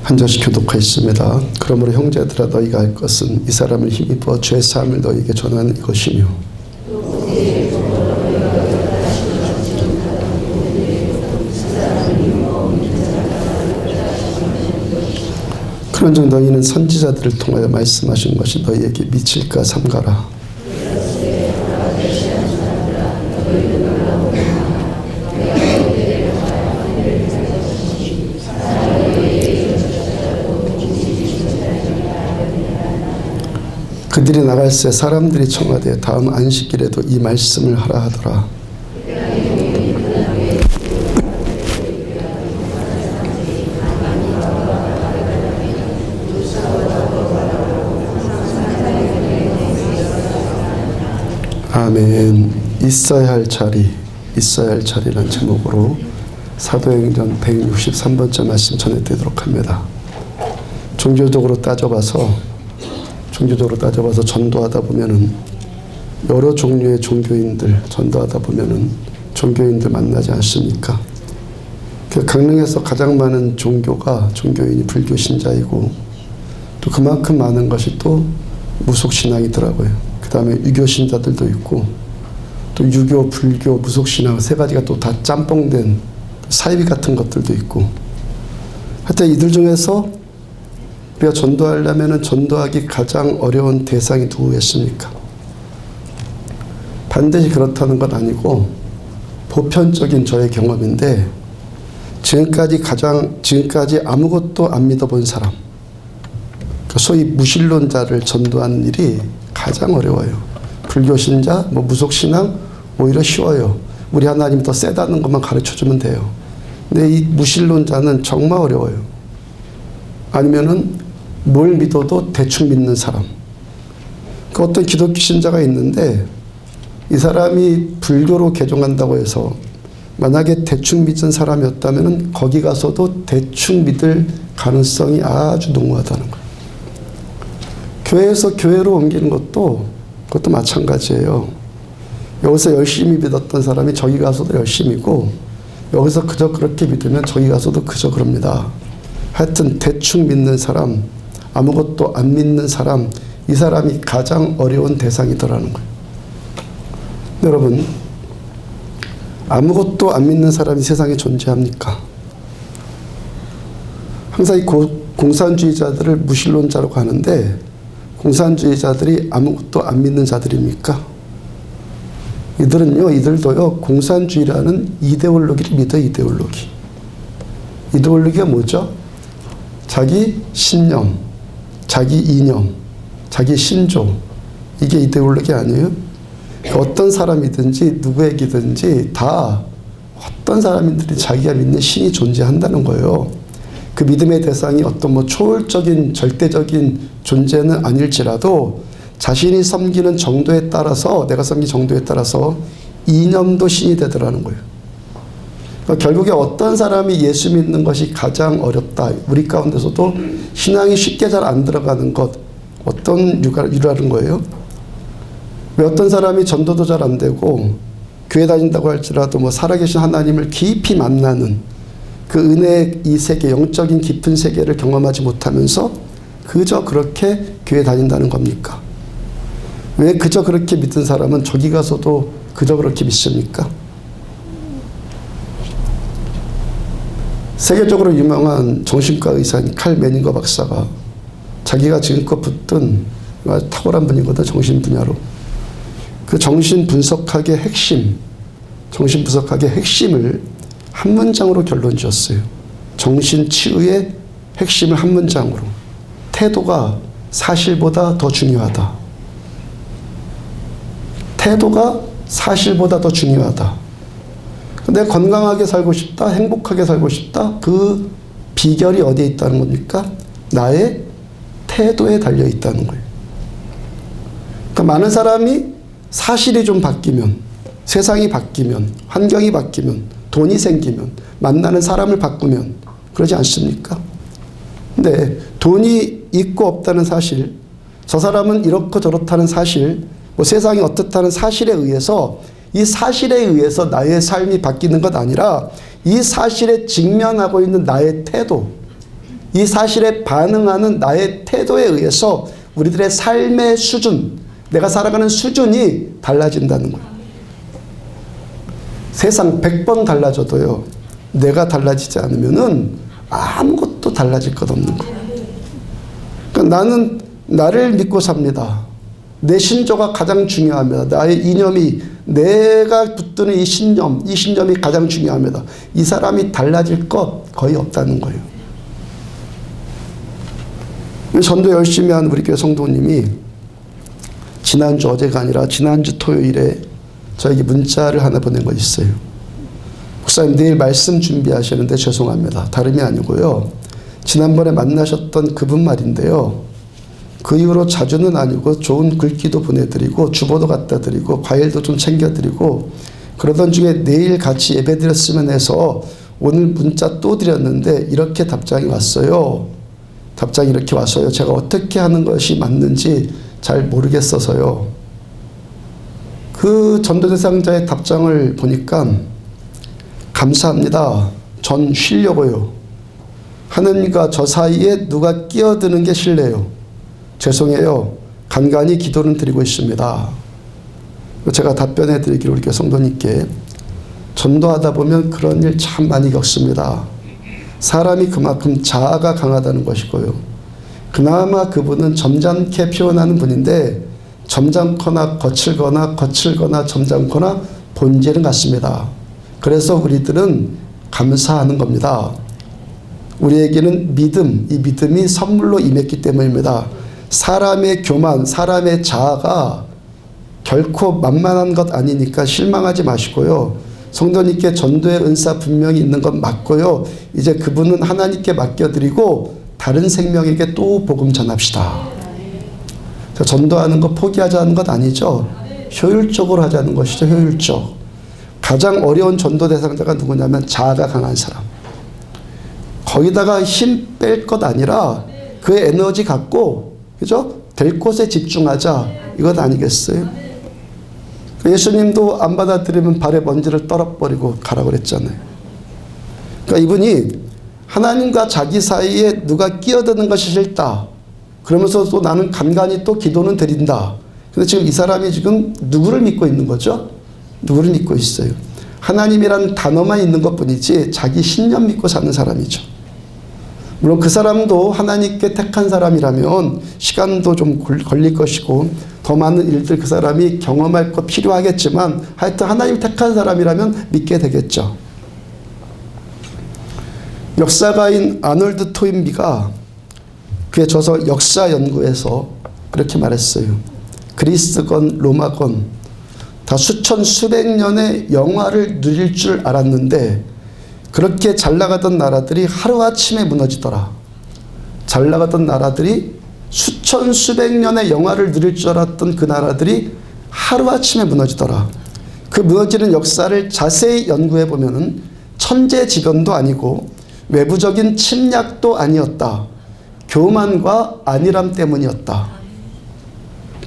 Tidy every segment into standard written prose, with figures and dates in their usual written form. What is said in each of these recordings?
한 절씩 교독하였습니다. 그러므로 형제들아 너희가 할 것은 이 사람을 힘입어 죄 사함을 너희에게 전하는 이것이며 그런즉 너희는 선지자들을 통하여 말씀하신 것이 너희에게 미칠까 삼가라. 그들이 나갈새 사람들이 청하되 다음 안식일에도 이 말씀을 하라 하더라. 아멘. 있어야 할 자리라는 제목으로 사도행전 163번째 말씀 전해드리도록 합니다. 종교적으로 따져봐서 전도하다 보면은 여러 종류의 종교인들 전도하다 보면은 종교인들 만나지 않습니까? 그 강릉에서 가장 많은 종교인이 불교 신자이고 또 그만큼 많은 것이 또 무속신앙이더라고요. 그 다음에 유교 신자들도 있고 또 유교, 불교, 무속신앙 세 가지가 또 다 짬뽕된 사이비 같은 것들도 있고 하여튼 이들 중에서 우리가 전도하려면 전도하기 가장 어려운 대상이 누구겠습니까? 반드시 그렇다는 건 아니고 보편적인 저의 경험인데 지금까지 아무것도 안 믿어본 사람, 소위 무신론자를 전도하는 일이 가장 어려워요. 불교신자, 무속신앙 오히려 쉬워요. 우리 하나님 더 세다는 것만 가르쳐주면 돼요. 근데 이 무신론자는 정말 어려워요. 아니면은 뭘 믿어도 대충 믿는 사람. 그 어떤 기독교 신자가 있는데 이 사람이 불교로 개종한다고 해서 만약에 대충 믿은 사람이었다면 거기 가서도 대충 믿을 가능성이 아주 농후하다는 거예요. 교회에서 교회로 옮기는 그것도 마찬가지예요. 여기서 열심히 믿었던 사람이 저기 가서도 열심히고 여기서 그저 그렇게 믿으면 저기 가서도 그저 그럽니다. 하여튼 대충 믿는 사람, 아무것도 안 믿는 사람, 이 사람이 가장 어려운 대상이더라는 거예요. 여러분, 아무것도 안 믿는 사람이 세상에 존재합니까? 항상 이 공산주의자들을 무신론자라고 하는데 공산주의자들이 아무것도 안 믿는 자들입니까? 이들도요, 공산주의라는 이데올로기를 믿어, 이데올로기. 이데올로기가 뭐죠? 자기 신념, 자기 이념, 자기 신조. 이게 이데올로기 아니에요? 어떤 사람이든지 누구에게든지 다 어떤 사람들이 자기가 믿는 신이 존재한다는 거예요. 그 믿음의 대상이 어떤 초월적인 절대적인 존재는 아닐지라도 자신이 섬기는 정도에 따라서, 내가 섬긴 정도에 따라서 이념도 신이 되더라는 거예요. 그러니까 결국에 어떤 사람이 예수 믿는 것이 가장 어렵다. 우리 가운데서도 신앙이 쉽게 잘 안 들어가는 것, 어떤 유라는 거예요? 왜 어떤 사람이 전도도 잘 안 되고 교회 다닌다고 할지라도 살아계신 하나님을 깊이 만나는 그 은혜의 이 세계, 영적인 깊은 세계를 경험하지 못하면서 그저 그렇게 교회 다닌다는 겁니까? 왜 그저 그렇게 믿은 사람은 저기 가서도 그저 그렇게 믿습니까? 세계적으로 유명한 정신과 의사인 칼 메닝거 박사가 자기가 지금껏 붙든 탁월한 분이거든, 정신 분야로. 그 정신 분석학의 핵심을 한 문장으로 결론 지었어요. 정신 치유의 핵심을 한 문장으로. 태도가 사실보다 더 중요하다. 태도가 사실보다 더 중요하다. 내가 건강하게 살고 싶다, 행복하게 살고 싶다. 그 비결이 어디에 있다는 겁니까? 나의 태도에 달려 있다는 거예요. 그러니까 많은 사람이 사실이 좀 바뀌면, 세상이 바뀌면, 환경이 바뀌면, 돈이 생기면, 만나는 사람을 바꾸면 그러지 않습니까? 근데 돈이 있고 없다는 사실, 저 사람은 이렇고 저렇다는 사실, 세상이 어떻다는 사실에 의해서, 이 사실에 의해서 나의 삶이 바뀌는 것 아니라 이 사실에 직면하고 있는 나의 태도, 이 사실에 반응하는 나의 태도에 의해서 우리들의 삶의 수준, 내가 살아가는 수준이 달라진다는 거예요. 세상 100번 달라져도요, 내가 달라지지 않으면은 아무것도 달라질 것 없는 거예요. 그러니까 나는 나를 믿고 삽니다. 내 신조가 가장 중요합니다. 나의 이념이, 내가 붙드는 이 신념이 가장 중요합니다. 이 사람이 달라질 것 거의 없다는 거예요. 전도 열심히 한 우리 교회 성도님이 지난주, 어제가 아니라 지난주 토요일에 저에게 문자를 하나 보낸 거 있어요. 목사님, 내일 말씀 준비하시는데 죄송합니다. 다름이 아니고요, 지난번에 만나셨던 그분 말인데요, 그 이후로 자주는 아니고 좋은 글귀도 보내드리고 주보도 갖다 드리고 과일도 좀 챙겨드리고 그러던 중에 내일 같이 예배 드렸으면 해서 오늘 문자 또 드렸는데 이렇게 답장이 왔어요. 답장이 이렇게 왔어요. 제가 어떻게 하는 것이 맞는지 잘 모르겠어서요. 그 전도 대상자의 답장을 보니까, 감사합니다. 전 쉬려고요. 하느님과 저 사이에 누가 끼어드는 게 싫네요. 죄송해요. 간간히 기도는 드리고 있습니다. 제가 답변해 드리기로 우리 성도님께, 전도하다 보면 그런 일 참 많이 겪습니다. 사람이 그만큼 자아가 강하다는 것이고요. 그나마 그분은 점잖게 표현하는 분인데 점잖거나 거칠거나 점잖거나 본질은 같습니다. 그래서 우리들은 감사하는 겁니다. 우리에게는 믿음, 이 믿음이 선물로 임했기 때문입니다. 사람의 교만, 사람의 자아가 결코 만만한 것 아니니까 실망하지 마시고요. 성도님께 전도의 은사 분명히 있는 건 맞고요. 이제 그분은 하나님께 맡겨드리고 다른 생명에게 또 복음 전합시다. 전도하는 거 포기하자는 것 아니죠. 효율적으로 하자는 것이죠. 효율적. 가장 어려운 전도 대상자가 누구냐면 자아가 강한 사람. 거기다가 힘 뺄 것 아니라 그 에너지 갖고, 그죠? 될 곳에 집중하자. 이것 아니겠어요? 예수님도 안 받아들이면 발에 먼지를 떨어버리고 가라고 그랬잖아요. 그러니까 이분이 하나님과 자기 사이에 누가 끼어드는 것이 싫다. 그러면서 또 나는 간간히 또 기도는 드린다. 근데 지금 이 사람이 지금 누구를 믿고 있는 거죠? 누구를 믿고 있어요? 하나님이라는 단어만 있는 것 뿐이지 자기 신념 믿고 사는 사람이죠. 물론 그 사람도 하나님께 택한 사람이라면 시간도 좀 걸릴 것이고 더 많은 일들 그 사람이 경험할 것 필요하겠지만 하여튼 하나님 택한 사람이라면 믿게 되겠죠. 역사가인 아놀드 토인비가 그의 저서 역사 연구에서 그렇게 말했어요. 그리스건 로마건 다 수천 수백 년의 영화를 누릴 줄 알았는데 그렇게 잘 나가던 나라들이 하루아침에 무너지더라. 잘 나가던 나라들이 수천 수백 년의 영화를 누릴 줄 알았던 그 나라들이 하루아침에 무너지더라. 그 무너지는 역사를 자세히 연구해 보면은 천재지변도 아니고 외부적인 침략도 아니었다. 교만과 안일함 때문이었다.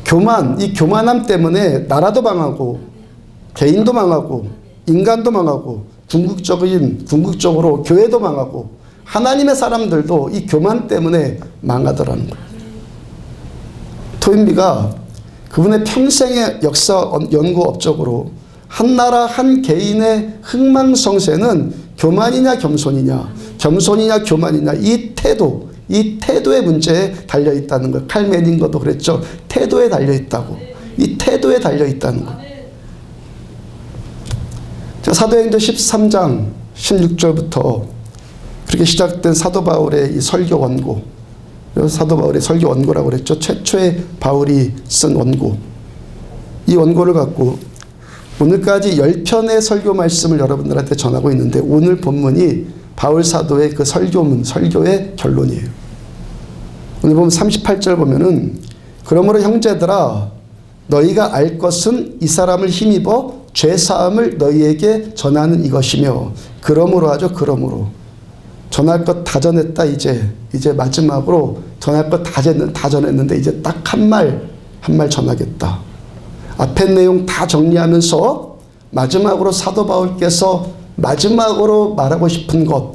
교만, 이 교만함 때문에 나라도 망하고 개인도 망하고 인간도 망하고 궁극적으로 교회도 망하고 하나님의 사람들도 이 교만 때문에 망하더라는 거예요. 토인비가 그분의 평생의 역사 연구 업적으로 한 나라 한 개인의 흥망성쇠는 교만이냐 겸손이냐, 겸손이냐 교만이냐, 이 태도의 문제에 달려있다는 거예요. 칼 메닝거도 그랬죠. 태도에 달려있다고. 이 태도에 달려있다는 거예요. 사도행전 13장 16절부터 그렇게 시작된 사도 바울의 이 설교 원고, 사도 바울의 설교 원고라고 그랬죠. 최초의 바울이 쓴 원고. 이 원고를 갖고 오늘까지 10편의 설교 말씀을 여러분들한테 전하고 있는데 오늘 본문이 바울 사도의 그 설교의 결론이에요. 오늘 보면 38절 보면은 그러므로 형제들아 너희가 알 것은 이 사람을 힘입어 죄사함을 너희에게 전하는 이것이며 그러므로 하죠. 그러므로 전할 것 다 전했다. 이제 마지막으로 전할 것 다 전했는데 이제 딱 한 말 전하겠다. 앞에 내용 다 정리하면서 마지막으로 사도 바울께서 마지막으로 말하고 싶은 것,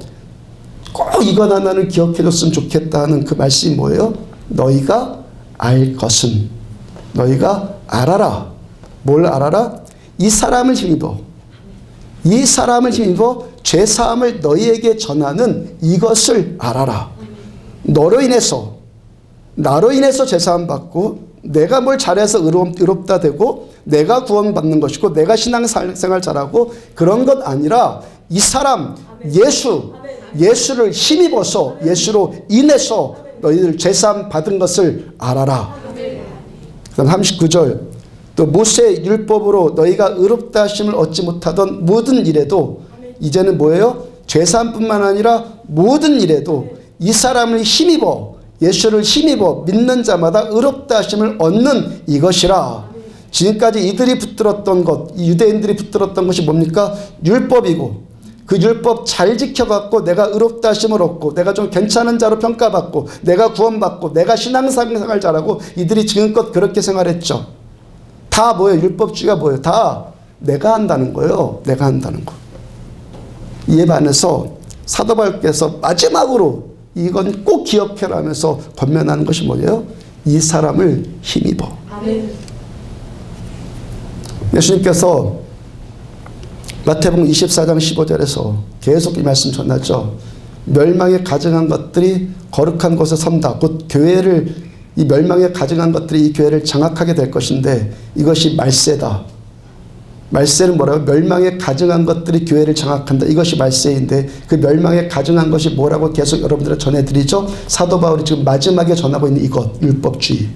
꼭 이건 하나는 기억해줬으면 좋겠다 하는 그 말씀이 뭐예요? 너희가 알 것은, 너희가 알아라. 뭘 알아라? 이 사람을 힘입어. 이 사람을 힘입어 죄사함을 너희에게 전하는 이것을 알아라. 너로 인해서, 나로 인해서 죄사함 받고 내가 뭘 잘해서 의롭다 되고 내가 구원받는 것이고 내가 신앙생활 잘하고 그런 것 아니라 이 사람 예수를 힘입어서 예수로 인해서 너희들 죄사함 받은 것을 알아라. 그다음 39절 또 모세의 율법으로 너희가 의롭다 하심을 얻지 못하던 모든 일에도 이제는 뭐예요? 죄사함뿐만 아니라 모든 일에도 이 사람을 힘입어 예수를 힘입어 믿는 자마다 의롭다 하심을 얻는 이것이라. 지금까지 이들이 붙들었던 것, 이 유대인들이 붙들었던 것이 뭡니까? 율법이고 그 율법 잘 지켜갖고 내가 의롭다 하심을 얻고 내가 좀 괜찮은 자로 평가받고 내가 구원받고 내가 신앙생활 잘하고 이들이 지금껏 그렇게 생활했죠. 다 뭐예요? 율법주의가 뭐예요? 다 내가 한다는 거예요. 내가 한다는 거. 이에 반해서 사도 바울께서 마지막으로 이건 꼭 기억해라 하면서 권면하는 것이 뭐예요? 이 사람을 힘입어. 아멘. 예수님께서 마태복음 24장 15절에서 계속 이 말씀 전하죠. 멸망에 가증한 것들이 거룩한 곳에 선다. 곧 교회를, 이 멸망에 가증한 것들이 이 교회를 장악하게 될 것인데 이것이 말세다. 말세는 뭐라고? 멸망에 가증한 것들이 교회를 장악한다. 이것이 말세인데 그 멸망에 가증한 것이 뭐라고 계속 여러분들에 전해드리죠. 사도 바울이 지금 마지막에 전하고 있는 이것, 율법주의.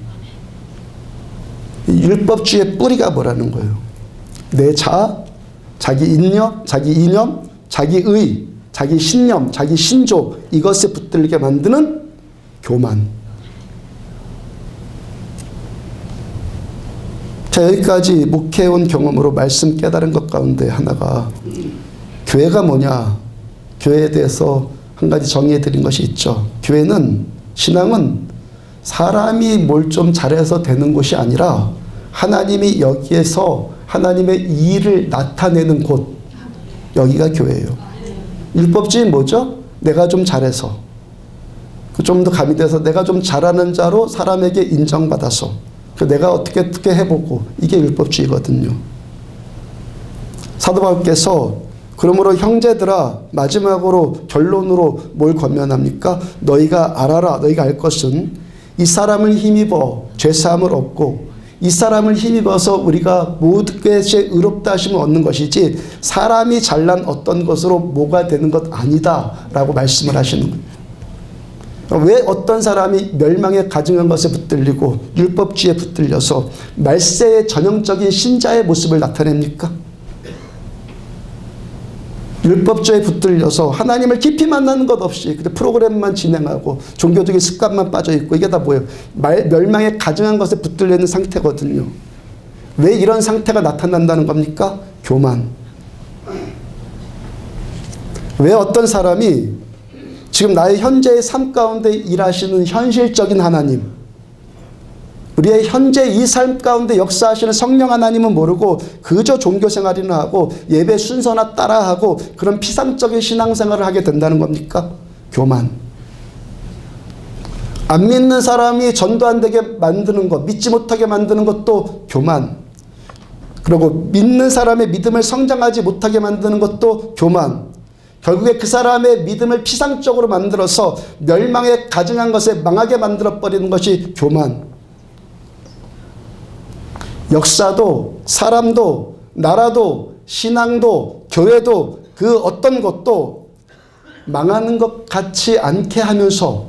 이 율법주의의 뿌리가 뭐라는 거예요? 내 자아, 자기 인념, 자기 이념, 자기 의, 자기 신념, 자기 신조, 이것에 붙들리게 만드는 교만. 자, 여기까지 목회해온 경험으로 말씀 깨달은 것 가운데 하나가 교회가 뭐냐? 교회에 대해서 한 가지 정의해 드린 것이 있죠. 교회는, 신앙은 사람이 뭘 좀 잘해서 되는 곳이 아니라 하나님이 여기에서 하나님의 일을 나타내는 곳, 여기가 교회예요. 율법주의는 뭐죠? 내가 좀 잘해서, 좀 더 가미돼서 내가 좀 잘하는 자로 사람에게 인정받아서 내가 어떻게 해보고, 이게 율법주의거든요. 사도 바울께서 그러므로 형제들아, 마지막으로 결론으로 뭘 권면합니까? 너희가 알아라. 너희가 알 것은 이 사람을 힘입어 죄사함을 얻고 이 사람을 힘입어서 우리가 모든 것에 의롭다 하심을 얻는 것이지 사람이 잘난 어떤 것으로 뭐가 되는 것 아니다 라고 말씀을 하시는 거예요. 왜 어떤 사람이 멸망에 가증한 것에 붙들리고 율법주의에 붙들려서 말세의 전형적인 신자의 모습을 나타냅니까? 율법주의에 붙들려서 하나님을 깊이 만나는 것 없이 그냥 프로그램만 진행하고 종교적인 습관만 빠져있고, 이게 다 뭐예요? 멸망에 가증한 것에 붙들려 있는 상태거든요. 왜 이런 상태가 나타난다는 겁니까? 교만. 왜 어떤 사람이 지금 나의 현재의 삶 가운데 일하시는 현실적인 하나님, 우리의 현재 이 삶 가운데 역사하시는 성령 하나님은 모르고 그저 종교생활이나 하고 예배 순서나 따라하고 그런 피상적인 신앙생활을 하게 된다는 겁니까? 교만. 안 믿는 사람이 전도 안 되게 만드는 것, 믿지 못하게 만드는 것도 교만. 그리고 믿는 사람의 믿음을 성장하지 못하게 만드는 것도 교만. 결국에 그 사람의 믿음을 피상적으로 만들어서 멸망에 가증한 것에 망하게 만들어버리는 것이 교만. 역사도, 사람도, 나라도, 신앙도, 교회도 그 어떤 것도 망하는 것 같지 않게 하면서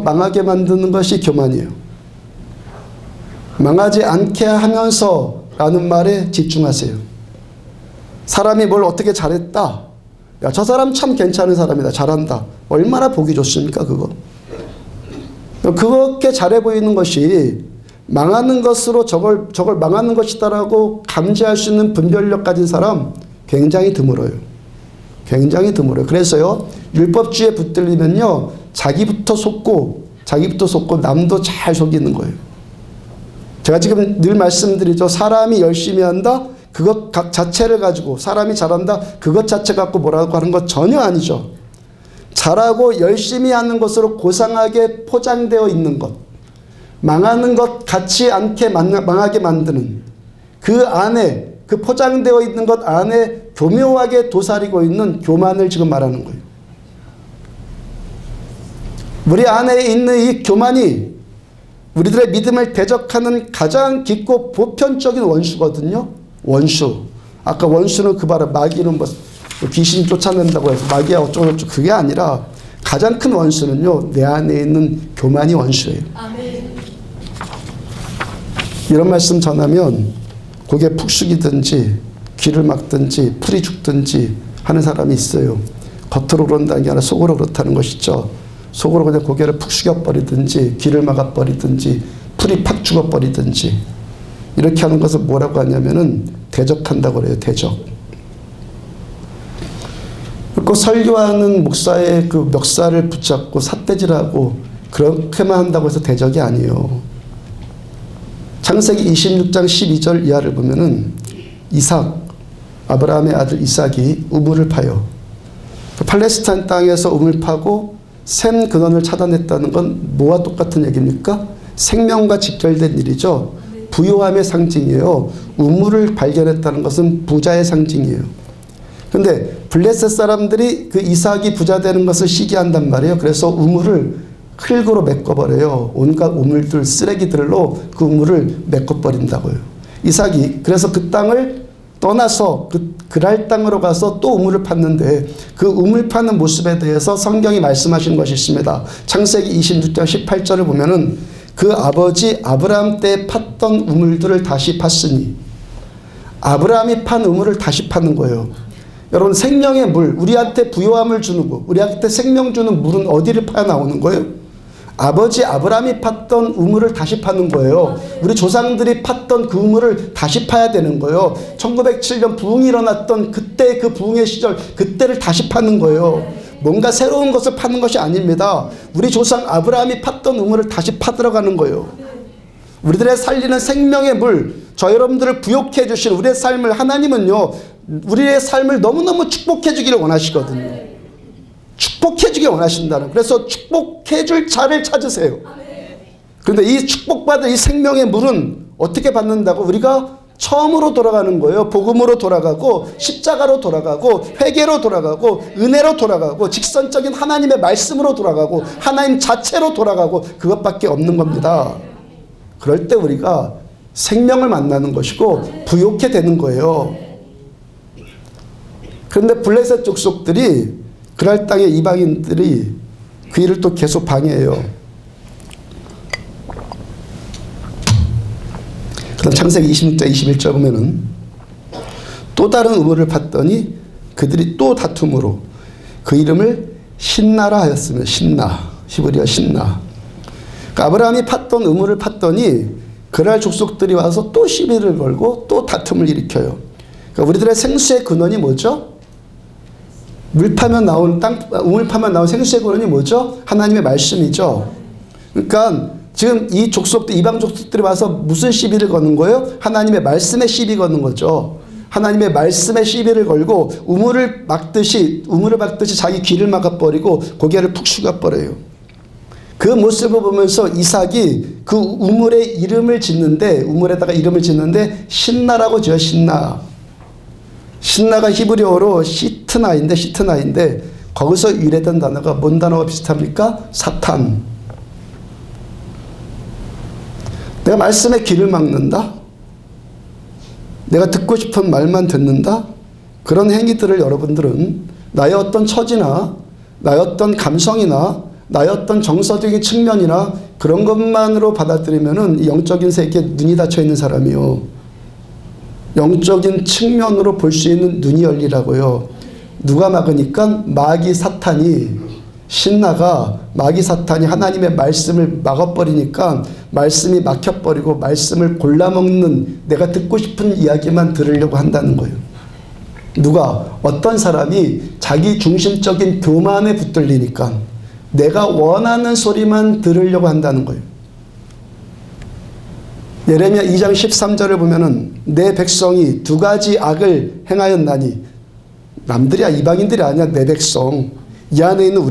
망하게 만드는 것이 교만이에요. 망하지 않게 하면서 라는 말에 집중하세요. 사람이 뭘 어떻게 잘했다. 야, 저 사람 참 괜찮은 사람이다. 잘한다. 얼마나 보기 좋습니까, 그거? 그렇게 잘해 보이는 것이 망하는 것으로 저걸 망하는 것이다라고 감지할 수 있는 분별력 가진 사람 굉장히 드물어요. 굉장히 드물어요. 그래서요, 율법주의에 붙들리면요, 자기부터 속고 남도 잘 속이는 거예요. 제가 지금 늘 말씀드리죠. 사람이 열심히 한다? 그것 자체를 가지고 사람이 잘한다 그것 자체 갖고 뭐라고 하는 것 전혀 아니죠. 잘하고 열심히 하는 것으로 고상하게 포장되어 있는 것, 망하는 것 같지 않게 망하게 만드는 그 안에, 그 포장되어 있는 것 안에 교묘하게 도사리고 있는 교만을 지금 말하는 거예요. 우리 안에 있는 이 교만이 우리들의 믿음을 대적하는 가장 깊고 보편적인 원수거든요. 원수. 아까 원수는 그 바로 마귀는 뭐 귀신 쫓아낸다고 해서 마귀야 어쩌고저쩌고 그게 아니라 가장 큰 원수는요. 내 안에 있는 교만이 원수예요. 아멘. 이런 말씀 전하면 고개 푹 숙이든지 귀를 막든지 풀이 죽든지 하는 사람이 있어요. 겉으로 그런다는 게 아니라 속으로 그렇다는 것이죠. 속으로 그냥 고개를 푹 숙여버리든지 귀를 막아버리든지 풀이 팍 죽어버리든지 이렇게 하는 것을 뭐라고 하냐면은 대적한다고 그래요. 대적. 그 설교하는 목사의 그 멱살을 붙잡고 삿대질하고 그렇게만 한다고 해서 대적이 아니에요. 창세기 26장 12절 이하를 보면은 이삭, 아브라함의 아들 이삭이 우물을 파요. 팔레스타인 땅에서 우물 파고 샘 근원을 차단했다는 건 뭐와 똑같은 얘기입니까? 생명과 직결된 일이죠. 부요함의 상징이에요. 우물을 발견했다는 것은 부자의 상징이에요. 근데 블레셋 사람들이 그 이삭이 부자 되는 것을 시기한단 말이에요. 그래서 우물을 흙으로 메꿔버려요. 온갖 우물들, 쓰레기들로 그 우물을 메꿔버린다고요. 이삭이 그래서 그 땅을 떠나서 그랄 땅으로 가서 또 우물을 팠는데 그 우물 파는 모습에 대해서 성경이 말씀하신 것이 있습니다. 창세기 26장 18절을 보면은 그 아버지 아브라함 때 팠던 우물들을 다시 팠으니 아브라함이 판 우물을 다시 파는 거예요. 여러분 생명의 물, 우리한테 부요함을 주는 거, 우리한테 생명 주는 물은 어디를 파야 나오는 거예요? 아버지 아브라함이 팠던 우물을 다시 파는 거예요. 우리 조상들이 팠던 그 우물을 다시 파야 되는 거예요. 1907년 부흥이 일어났던 그때 그 부흥의 시절 그때를 다시 파는 거예요. 뭔가 새로운 것을 파는 것이 아닙니다. 우리 조상 아브라함이 팠던 우물을 다시 파들어가는 거예요. 우리들의 살리는 생명의 물, 저 여러분들을 부욕해 주신 우리의 삶을 하나님은요. 우리의 삶을 너무너무 축복해 주기를 원하시거든요. 축복해 주길 원하신다는. 그래서 축복해 줄 자를 찾으세요. 그런데 이 축복받은 이 생명의 물은 어떻게 받는다고? 우리가 처음으로 돌아가는 거예요. 복음으로 돌아가고 십자가로 돌아가고 회개로 돌아가고 은혜로 돌아가고 직선적인 하나님의 말씀으로 돌아가고 하나님 자체로 돌아가고 그것밖에 없는 겁니다. 그럴 때 우리가 생명을 만나는 것이고 부욕해 되는 거예요. 그런데 블레셋 족속들이 그랄 땅의 이방인들이 그 일을 또 계속 방해해요. 그다음 창세기 26장 21절 보면은 또 다른 우물을 팠더니 그들이 또 다툼으로 그 이름을 신나라 하였으며 신나, 히브리어 신나. 그러니까 아브라함이 팠던 우물을 팠더니 그랄 족속들이 와서 또 시비를 걸고 또 다툼을 일으켜요. 그러니까 우리들의 생수의 근원이 뭐죠? 물 파면 나온 우물 파면 나온 생수의 근원이 뭐죠? 하나님의 말씀이죠. 그러니까 지금 이 족속들, 이방 족속들이 와서 무슨 시비를 거는 거예요? 하나님의 말씀에 시비 거는 거죠. 하나님의 말씀에 시비를 걸고 우물을 막듯이 자기 귀를 막아버리고 고개를 푹 숙여버려요. 그 모습을 보면서 이삭이 그 우물에 이름을 짓는데, 우물에다가 이름을 짓는데 신나라고 지어요. 신나. 신나가 히브리어로 시트나인데 거기서 유래된 단어가 뭔 단어가 비슷합니까? 사탄. 내가 말씀에 귀를 막는다? 내가 듣고 싶은 말만 듣는다? 그런 행위들을 여러분들은 나의 어떤 처지나 나의 어떤 감성이나 나의 어떤 정서적인 측면이나 그런 것만으로 받아들이면은 영적인 세계에 눈이 닫혀 있는 사람이요. 영적인 측면으로 볼 수 있는 눈이 열리라고요. 누가 막으니까 마귀 사탄이 신나가 마귀 사탄이 하나님의 말씀을 막아버리니까 말씀이 막혀버리고 말씀을 골라먹는 내가 듣고 싶은 이야기만 들으려고 한다는 거예요. 누가 어떤 사람이 자기 중심적인 교만에 붙들리니까 내가 원하는 소리만 들으려고 한다는 거예요. 예레미야 2장 13절을 보면은 내 백성이 두 가지 악을 행하였나니, 남들이야, 이방인들이 아니야, 내 백성, 이 안에 있는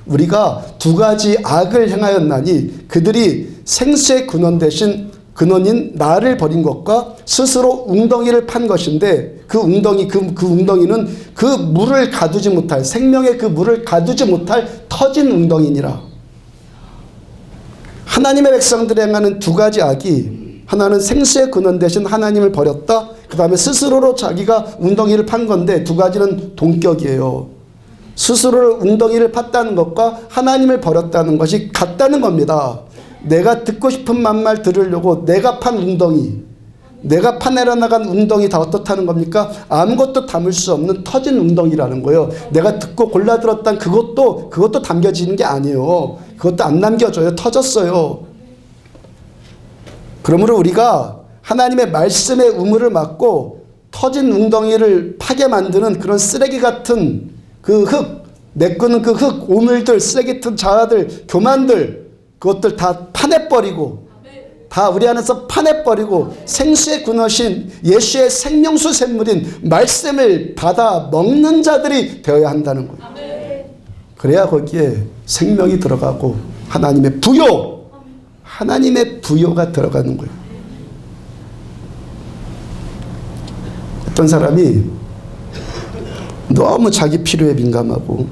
우리가 두 가지 악을 행하였나니 그들이 생수의 근원인 나를 버린 것과 스스로 웅덩이를 판 것인데, 그 웅덩이는 그 물을 가두지 못할, 생명의 그 물을 가두지 못할 터진 웅덩이니라. 하나님의 백성들이 행하는 두 가지 악이, 하나는 생수의 근원 대신 하나님을 버렸다. 그 다음에 스스로로 자기가 웅덩이를 판 건데, 두 가지는 동격이에요. 스스로 웅덩이를 팠다는 것과 하나님을 버렸다는 것이 같다는 겁니다. 내가 듣고 싶은 말 들으려고 내가 판 웅덩이, 내가 파내려 나간 웅덩이 다 어떻다는 겁니까? 아무것도 담을 수 없는 터진 웅덩이라는 거예요. 내가 듣고 골라 들었던 그것도 담겨지는 게 아니에요. 그것도 안 남겨져요. 터졌어요. 그러므로 우리가 하나님의 말씀의 우물을 막고 터진 웅덩이를 파게 만드는 그런 쓰레기 같은 그 흙, 메꾸는 그 흙, 오물들, 쓰레기 같은 자아들, 교만들, 그것들 다 파내버리고, 다 우리 안에서 파내버리고 생수의 근원이신 예수의 생명수 샘물인 말씀을 받아 먹는 자들이 되어야 한다는 거예요. 그래야 거기에 생명이 들어가고 하나님의 부요가 들어가는 거예요. 어떤 사람이 너무 자기 필요에 민감하고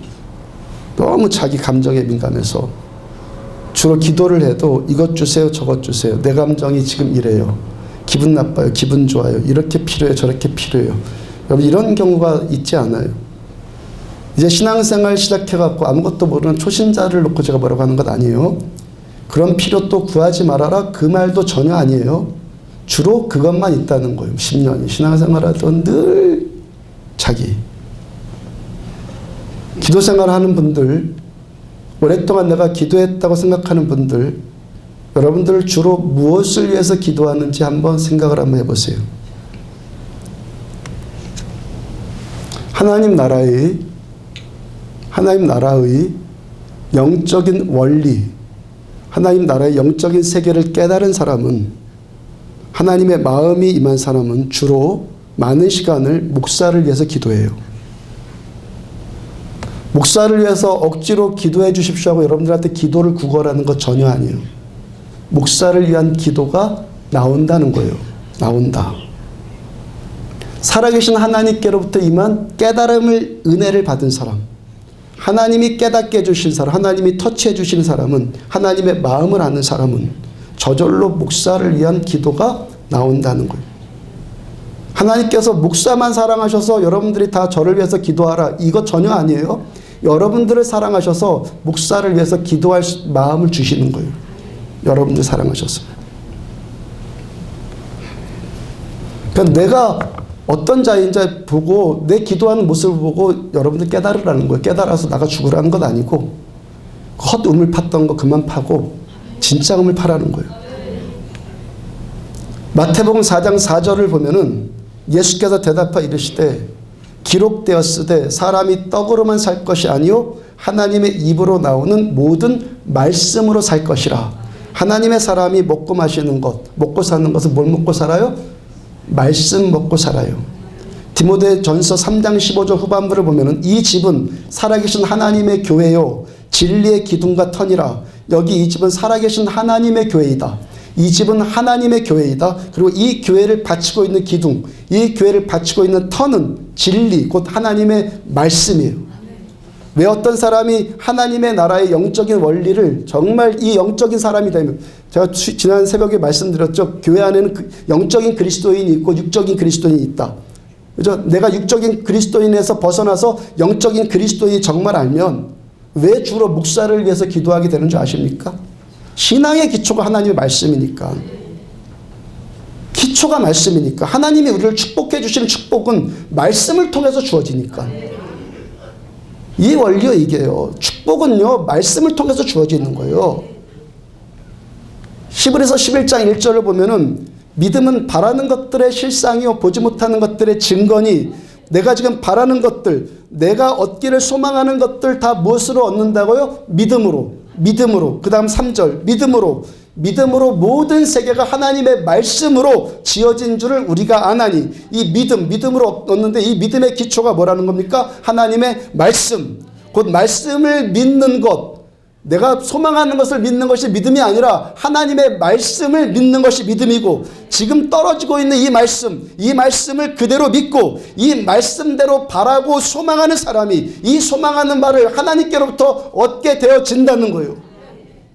너무 자기 감정에 민감해서 주로 기도를 해도 이것 주세요, 저것 주세요. 내 감정이 지금 이래요. 기분 나빠요, 기분 좋아요. 이렇게 필요해요, 저렇게 필요해요. 여러분, 이런 경우가 있지 않아요. 이제 신앙생활 시작해갖고 아무것도 모르는 초신자를 놓고 제가 뭐라고 하는 것 아니에요. 그런 필요 또 구하지 말아라, 그 말도 전혀 아니에요. 주로 그것만 있다는 거예요. 10년이 신앙생활하던 늘 자기. 기도생활 하는 분들, 오랫동안 내가 기도했다고 생각하는 분들, 여러분들 주로 무엇을 위해서 기도하는지 한번 생각을 한번 해보세요. 하나님 나라의 영적인 원리, 하나님 나라의 영적인 세계를 깨달은 사람은, 하나님의 마음이 임한 사람은 주로 많은 시간을 목사를 위해서 기도해요. 목사를 위해서 억지로 기도해 주십시오 하고 여러분들한테 기도를 구걸하는 것 전혀 아니에요. 목사를 위한 기도가 나온다는 거예요. 나온다. 살아계신 하나님께로부터 임한 깨달음을, 은혜를 받은 사람, 하나님이 깨닫게 해주신 사람, 하나님이 터치해 주시는 사람은, 하나님의 마음을 아는 사람은 저절로 목사를 위한 기도가 나온다는 거예요. 하나님께서 목사만 사랑하셔서 여러분들이 다 저를 위해서 기도하라, 이거 전혀 아니에요. 여러분들을 사랑하셔서 목사를 위해서 기도할 마음을 주시는 거예요. 여러분들 사랑하셔서. 그러니까 내가 어떤 자인지 보고 내 기도하는 모습을 보고 여러분들 깨달으라는 거예요. 깨달아서 나가 죽으라는 건 아니고, 헛 우물 팠던 거 그만 파고 진짜 우물 파라는 거예요. 마태복음 4장 4절을 보면은 예수께서 대답하 이르시되 기록되었으되 사람이 떡으로만 살 것이 아니요 하나님의 입으로 나오는 모든 말씀으로 살 것이라. 하나님의 사람이 먹고 마시는 것, 먹고 사는 것은 뭘 먹고 살아요? 말씀 먹고 살아요. 디모데전서 3장 15절 후반부를 보면은 이 집은 살아계신 하나님의 교회요 진리의 기둥과 터니라. 여기 이 집은 살아계신 하나님의 교회이다. 이 집은 하나님의 교회이다. 그리고 이 교회를 바치고 있는 기둥, 이 교회를 바치고 있는 터는 진리, 곧 하나님의 말씀이에요. 왜 어떤 사람이 하나님의 나라의 영적인 원리를, 정말 이 영적인 사람이 되면, 제가 지난 새벽에 말씀드렸죠. 교회 안에는 영적인 그리스도인이 있고 육적인 그리스도인이 있다. 그죠? 내가 육적인 그리스도인에서 벗어나서 영적인 그리스도인이 정말 알면 왜 주로 목사를 위해서 기도하게 되는 줄 아십니까? 신앙의 기초가 하나님의 말씀이니까. 기초가 말씀이니까. 하나님이 우리를 축복해 주시는 축복은 말씀을 통해서 주어지니까. 이 원리요, 이게요. 축복은요, 말씀을 통해서 주어지는 거예요. 히브리서 11장 1절을 보면은 믿음은 바라는 것들의 실상이요 보지 못하는 것들의 증거니, 내가 지금 바라는 것들, 내가 얻기를 소망하는 것들 다 무엇으로 얻는다고요? 믿음으로. 그 다음 3절 믿음으로. 믿음으로 모든 세계가 하나님의 말씀으로 지어진 줄을 우리가 아나니. 이 믿음으로 얻는데 이 믿음의 기초가 뭐라는 겁니까? 하나님의 말씀. 곧 말씀을 믿는 것. 내가 소망하는 것을 믿는 것이 믿음이 아니라 하나님의 말씀을 믿는 것이 믿음이고, 지금 떨어지고 있는 이 말씀을 그대로 믿고 이 말씀대로 바라고 소망하는 사람이 이 소망하는 바를 하나님께로부터 얻게 되어진다는 거예요.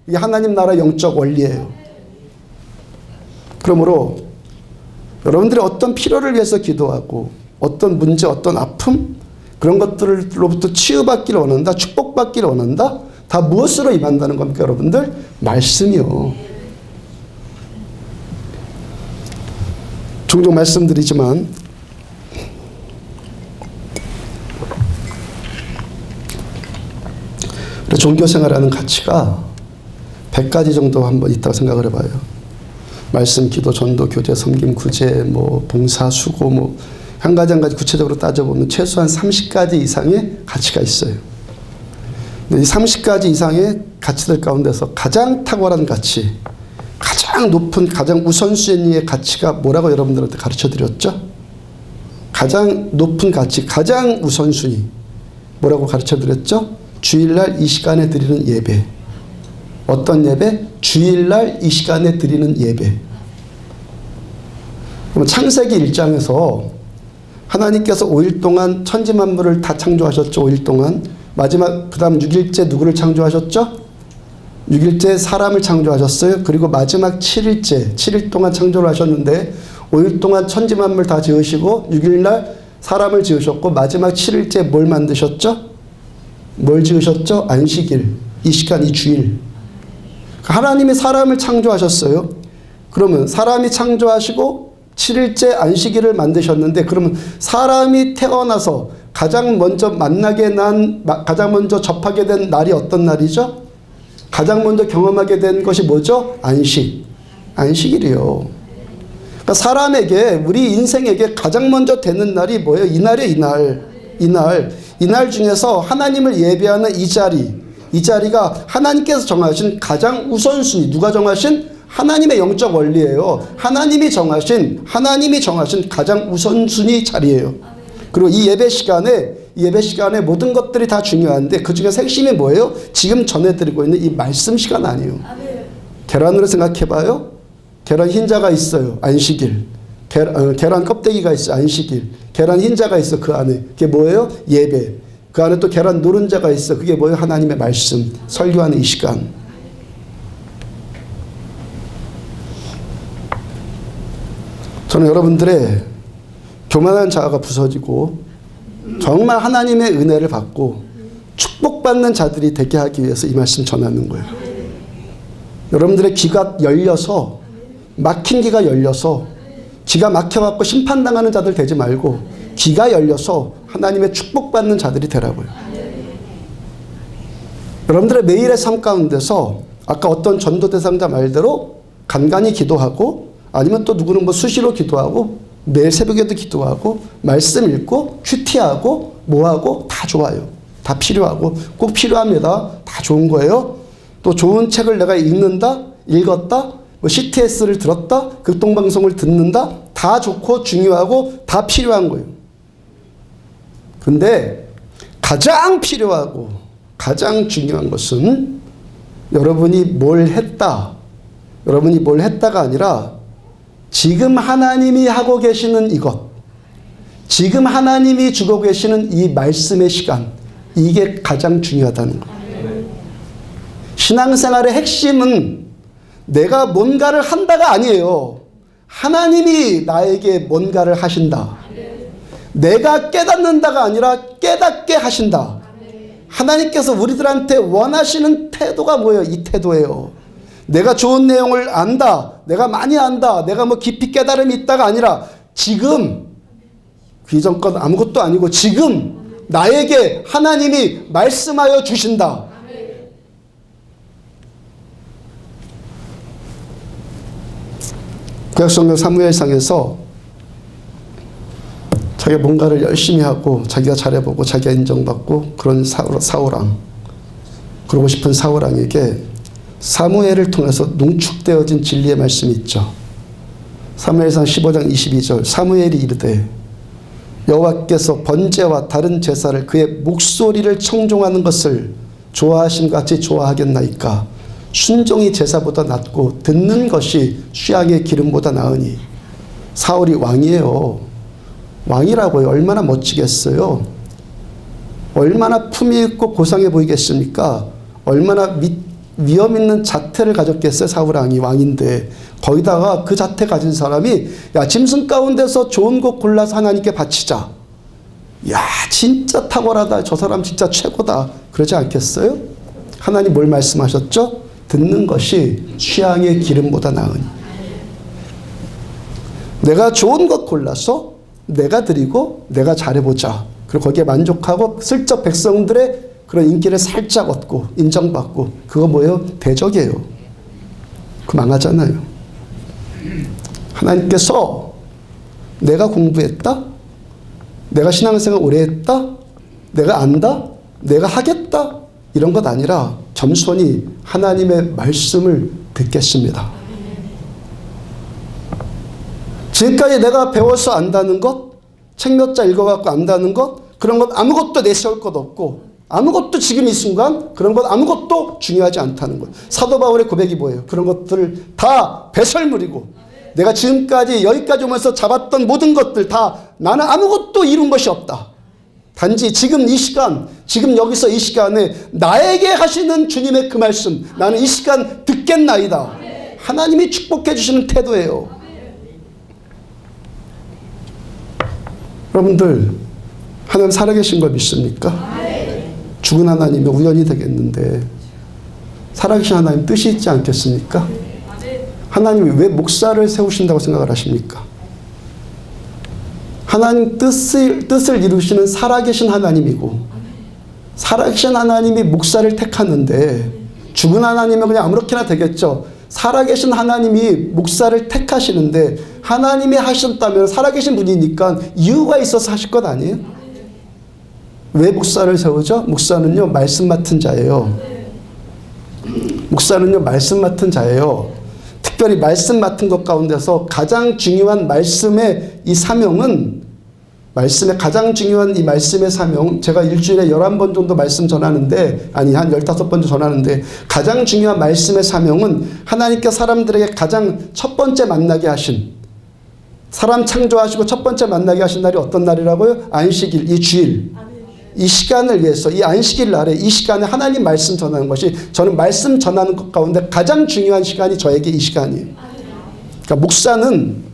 이게 하나님 나라 영적 원리예요. 그러므로 여러분들이 어떤 필요를 위해서 기도하고 어떤 문제, 어떤 아픔, 그런 것들로부터 치유받기를 원한다, 축복받기를 원한다, 다 무엇으로 임한다는 겁니까, 여러분들? 말씀이요. 종종 말씀드리지만 종교생활하는 가치가 100가지 정도 한번 있다고 생각을 해봐요. 말씀, 기도, 전도, 교제, 섬김, 구제, 봉사, 수고, 한 가지 한 가지 구체적으로 따져보면 최소한 30가지 이상의 가치가 있어요. 이 30가지 이상의 가치들 가운데서 가장 탁월한 가치, 가장 높은, 가장 우선순위의 가치가 뭐라고 여러분들한테 가르쳐 드렸죠? 가장 높은 가치, 가장 우선순위 뭐라고 가르쳐 드렸죠? 주일날 이 시간에 드리는 예배. 어떤 예배? 주일날 이 시간에 드리는 예배. 그럼 창세기 1장에서 하나님께서 5일 동안 천지 만물을 다 창조하셨죠. 5일 동안. 마지막 그 다음 6일째 누구를 창조하셨죠? 6일째 사람을 창조하셨어요. 그리고 마지막 7일째 7일 동안 창조를 하셨는데 5일 동안 천지 만물 다 지으시고 6일날 사람을 지으셨고 마지막 7일째 뭘 만드셨죠? 뭘 지으셨죠? 안식일. 이 시간, 이 주일. 하나님이 사람을 창조하셨어요. 그러면 사람이 창조하시고 7일째 안식일을 만드셨는데, 그러면 사람이 태어나서 가장 먼저 가장 먼저 접하게 된 날이 어떤 날이죠? 가장 먼저 경험하게 된 것이 뭐죠? 안식일이요. 그러니까 사람에게, 우리 인생에게 가장 먼저 되는 날이 뭐예요? 이날이에요, 이날 중에서 하나님을 예배하는 이 자리가 하나님께서 정하신 가장 우선순위, 누가 정하신? 하나님의 영적 원리예요. 하나님이 정하신 가장 우선순위 자리예요. 그리고 이 예배 시간에 모든 것들이 다 중요한데 그 중에 핵심이 뭐예요? 지금 전해드리고 있는 이 말씀 시간 아니에요. 계란으로 생각해봐요. 계란 흰자가 있어요. 안식일. 계란 껍데기가 있어요. 안식일. 계란 흰자가 있어. 그 안에. 그게 뭐예요? 예배. 그 안에 또 계란 노른자가 있어. 그게 뭐예요? 하나님의 말씀. 설교하는 이 시간. 저는 여러분들의 교만한 자아가 부서지고 정말 하나님의 은혜를 받고 축복받는 자들이 되게 하기 위해서 이 말씀 전하는 거예요. 여러분들의 귀가 열려서, 막힌 귀가 열려서, 귀가 막혀갖고 심판당하는 자들 되지 말고 귀가 열려서 하나님의 축복받는 자들이 되라고요. 여러분들의 매일의 삶 가운데서 아까 어떤 전도 대상자 말대로 간간히 기도하고, 아니면 또 누구는 수시로 기도하고, 매일 새벽에도 기도하고, 말씀 읽고, 큐티하고, 뭐하고, 다 좋아요. 다 필요하고, 꼭 필요합니다. 다 좋은 거예요. 또 좋은 책을 내가 읽었다, CTS를 들었다, 극동방송을 듣는다, 다 좋고 중요하고 다 필요한 거예요. 근데 가장 필요하고 가장 중요한 것은 여러분이 뭘 했다가 아니라 지금 하나님이 하고 계시는 이것, 지금 하나님이 주고 계시는 이 말씀의 시간, 이게 가장 중요하다는 거예요. 신앙생활의 핵심은 내가 뭔가를 한다가 아니에요. 하나님이 나에게 뭔가를 하신다. 내가 깨닫는다가 아니라 깨닫게 하신다. 하나님께서 우리들한테 원하시는 태도가 뭐예요? 이 태도예요. 내가 좋은 내용을 안다, 내가 많이 안다, 내가 깊이 깨달음이 있다가 아니라 지금, 그 이전 건 아무것도 아니고 지금 나에게 하나님이 말씀하여 주신다. 구약성경 사무엘상에서 자기가 뭔가를 열심히 하고 자기가 잘해보고 자기가 인정받고 그런 사울왕, 그러고 싶은 사울왕에게 사무엘을 통해서 농축되어진 진리의 말씀이 있죠. 사무엘상 15장 22절 사무엘이 이르되 여호와께서 번제와 다른 제사를 그의 목소리를 청종하는 것을 좋아하심 같이 좋아하겠나이까. 순종이 제사보다 낫고 듣는 것이 수양의 기름보다 나으니. 사울이 왕이에요. 왕이라고요. 얼마나 멋지겠어요. 얼마나 품위 있고 고상해 보이겠습니까? 얼마나 위험 있는 자태를 가졌겠어요. 사울 왕인데 거기다가 그 자태 가진 사람이 야 짐승 가운데서 좋은 것 골라서 하나님께 바치자. 야 진짜 탁월하다. 저 사람 진짜 최고다. 그러지 않겠어요? 하나님 뭘 말씀하셨죠? 듣는 것이 취향의 기름보다 나으니. 내가 좋은 것 골라서 내가 드리고 내가 잘해보자. 그리고 거기에 만족하고 슬쩍 백성들의 그런 인기를 살짝 얻고 인정받고 그거 뭐예요? 대적이에요. 그 망하잖아요. 하나님께서 내가 공부했다? 내가 신앙생활 오래 했다? 내가 안다? 내가 하겠다? 이런 것 아니라 겸손히 하나님의 말씀을 듣겠습니다. 지금까지 내가 배워서 안다는 것, 책 몇 자 읽어갖고 안다는 것, 그런 것 아무것도 내세울 것 없고 아무것도 지금 이 순간 그런 것 아무것도 중요하지 않다는 것. 사도 바울의 고백이 뭐예요? 그런 것들을 다 배설물이고 내가 지금까지 여기까지 오면서 잡았던 모든 것들 다 나는 아무것도 이룬 것이 없다. 단지 지금 이 시간, 지금 여기서 이 시간에 나에게 하시는 주님의 그 말씀 나는 이 시간 듣겠나이다. 하나님이 축복해 주시는 태도예요. 여러분들 하나님 살아계신 걸 믿습니까? 죽은 하나님이 우연이 되겠는데 살아계신 하나님 뜻이 있지 않겠습니까? 하나님이 왜 목사를 세우신다고 생각을 하십니까? 하나님 뜻을 이루시는 살아계신 하나님이고 살아계신 하나님이 목사를 택하는데 죽은 하나님은 그냥 아무렇게나 되겠죠. 살아계신 하나님이 목사를 택하시는데 하나님이 하셨다면 살아계신 분이니까 이유가 있어서 하실 것 아니에요? 왜 목사를 세우죠? 목사는요 말씀 맡은 자예요. 목사는요 말씀 맡은 자예요. 특별히 말씀 맡은 것 가운데서 가장 중요한 말씀의 이 사명은 말씀의 가장 중요한 이 말씀의 사명 제가 일주일에 11번 정도 말씀 전하는데 아니 한 15번 전하는데 가장 중요한 말씀의 사명은 하나님께 사람들에게 가장 첫 번째 만나게 하신 사람 창조하시고 첫 번째 만나게 하신 날이 어떤 날이라고요? 안식일, 이 주일. 이 시간을 위해서 이 안식일 날에 이 시간에 하나님 말씀 전하는 것이 저는 말씀 전하는 것 가운데 가장 중요한 시간이 저에게 이 시간이에요. 그러니까 목사는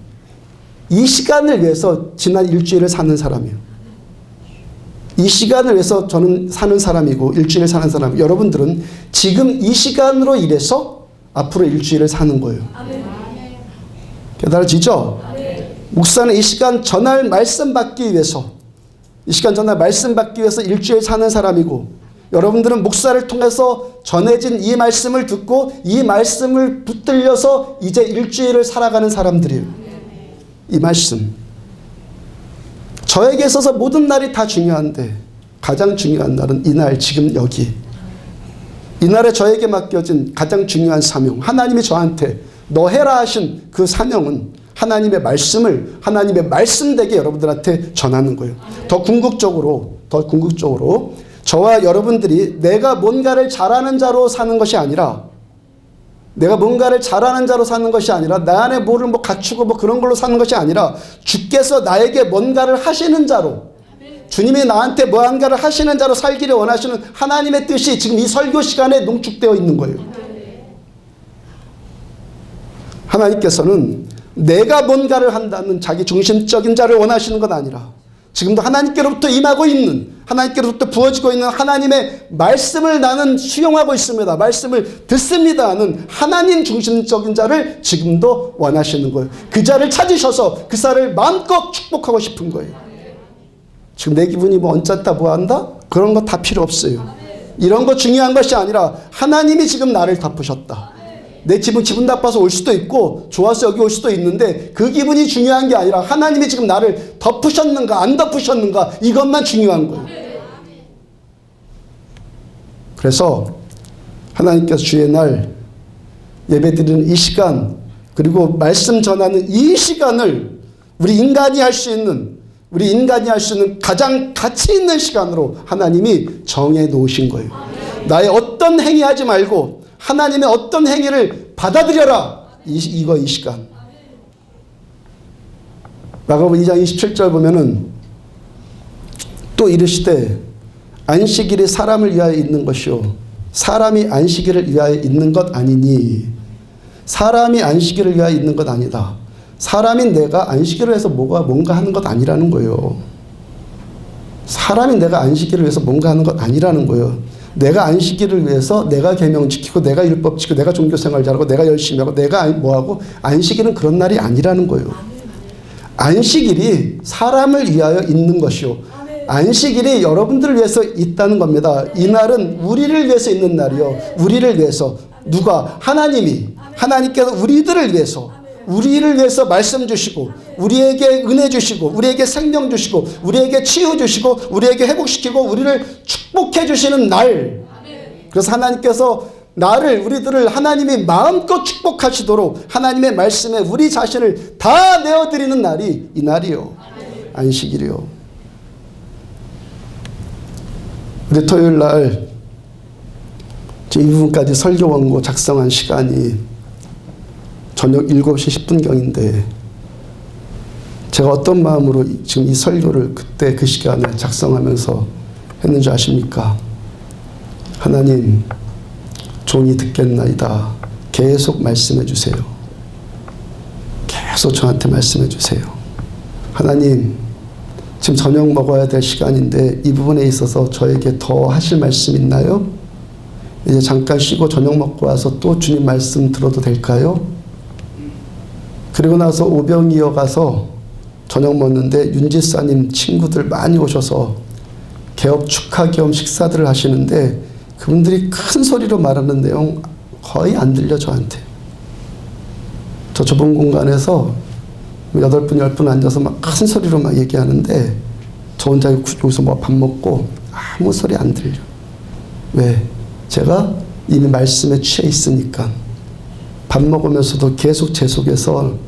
이 시간을 위해서 지난 일주일을 사는 사람이에요. 이 시간을 위해서 저는 사는 사람이고 일주일을 사는 사람이에요. 여러분들은 지금 이 시간으로 일해서 앞으로 일주일을 사는 거예요. 깨달아지죠? 목사는 이 시간 전할 말씀 받기 위해서 이 시간 전날 말씀 받기 위해서 일주일 사는 사람이고 여러분들은 목사를 통해서 전해진 이 말씀을 듣고 이 말씀을 붙들려서 이제 일주일을 살아가는 사람들이에요. 이 말씀. 저에게 있어서 모든 날이 다 중요한데 가장 중요한 날은 이날 지금 여기. 이날에 저에게 맡겨진 가장 중요한 사명 하나님이 저한테 너 해라 하신 그 사명은 하나님의 말씀을 하나님의 말씀되게 여러분들한테 전하는 거예요. 더 궁극적으로 저와 여러분들이 내가 뭔가를 잘하는 자로 사는 것이 아니라 내가 뭔가를 잘하는 자로 사는 것이 아니라 나 안에 뭐를 갖추고 그런 걸로 사는 것이 아니라 주께서 나에게 뭔가를 하시는 자로 주님이 나한테 무언가를 하시는 자로 살기를 원하시는 하나님의 뜻이 지금 이 설교 시간에 농축되어 있는 거예요. 하나님께서는 내가 뭔가를 한다는 자기 중심적인 자를 원하시는 건 아니라 지금도 하나님께로부터 임하고 있는 하나님께로부터 부어지고 있는 하나님의 말씀을 나는 수용하고 있습니다. 말씀을 듣습니다 하는 하나님 중심적인 자를 지금도 원하시는 거예요. 그 자를 찾으셔서 그 자를 마음껏 축복하고 싶은 거예요. 지금 내 기분이 언짢다 뭐한다? 그런 거 다 필요 없어요. 이런 거 중요한 것이 아니라 하나님이 지금 나를 덮으셨다. 내 기분 나빠서 올 수도 있고 좋아서 여기 올 수도 있는데 그 기분이 중요한 게 아니라 하나님이 지금 나를 덮으셨는가 안 덮으셨는가 이것만 중요한 거예요. 그래서 하나님께서 주의 날 예배드리는 이 시간, 그리고 말씀 전하는 이 시간을 우리 인간이 할 수 있는 가장 가치 있는 시간으로 하나님이 정해 놓으신 거예요. 나의 어떤 행위 하지 말고 하나님의 어떤 행위를 받아들여라. 이 시간. 마가복음 2장 27절 보면은 또 이르시되 안식일이 사람을 위하여 있는 것이요 사람이 안식일을 위하여 있는 것 아니니. 사람이 안식일을 위하여 있는 것 아니다. 사람인 내가 안식일을 위해서 뭔가 하는 것 아니라는 거예요. 사람인 내가 안식일을 위해서 뭔가 하는 것 아니라는 거예요. 내가 안식일을 위해서 내가 계명 지키고 내가 율법 지키고 내가 종교생활 잘하고 내가 열심히 하고 내가 뭐하고, 안식일은 그런 날이 아니라는 거예요. 안식일이 사람을 위하여 있는 것이요 안식일이 여러분들을 위해서 있다는 겁니다. 이 날은 우리를 위해서 있는 날이요. 우리를 위해서. 누가? 하나님께서 우리들을 위해서 말씀 주시고 우리에게 은혜 주시고 우리에게 생명 주시고 우리에게 치유 주시고 우리에게 회복시키고 우리를 축복해 주시는 날. 그래서 하나님께서 우리들을 하나님이 마음껏 축복하시도록 하나님의 말씀에 우리 자신을 다 내어드리는 날이 이 날이요. 안식일이요. 우리 토요일 날 이 부분까지 설교 원고 작성한 시간이 저녁 7시 10분경인데 제가 어떤 마음으로 지금 이 설교를 그때 그 시간에 작성하면서 했는지 아십니까? 하나님, 종이 듣겠나이다. 계속 말씀해 주세요. 계속 저한테 말씀해 주세요. 하나님, 지금 저녁 먹어야 될 시간인데 이 부분에 있어서 저에게 더 하실 말씀 있나요? 이제 잠깐 쉬고 저녁 먹고 와서 또 주님 말씀 들어도 될까요? 그리고 나서 오병 이어가서 저녁 먹는데 윤지사님 친구들 많이 오셔서 개업 축하 겸 식사들을 하시는데 그분들이 큰 소리로 말하는 내용 거의 안 들려 저한테. 저 좁은 공간에서 8분 10분 앉아서 막 큰 소리로 막 얘기하는데 저 혼자 여기서 뭐 밥 먹고 아무 소리 안 들려. 왜? 제가 이미 말씀에 취해 있으니까. 밥 먹으면서도 계속 제 속에서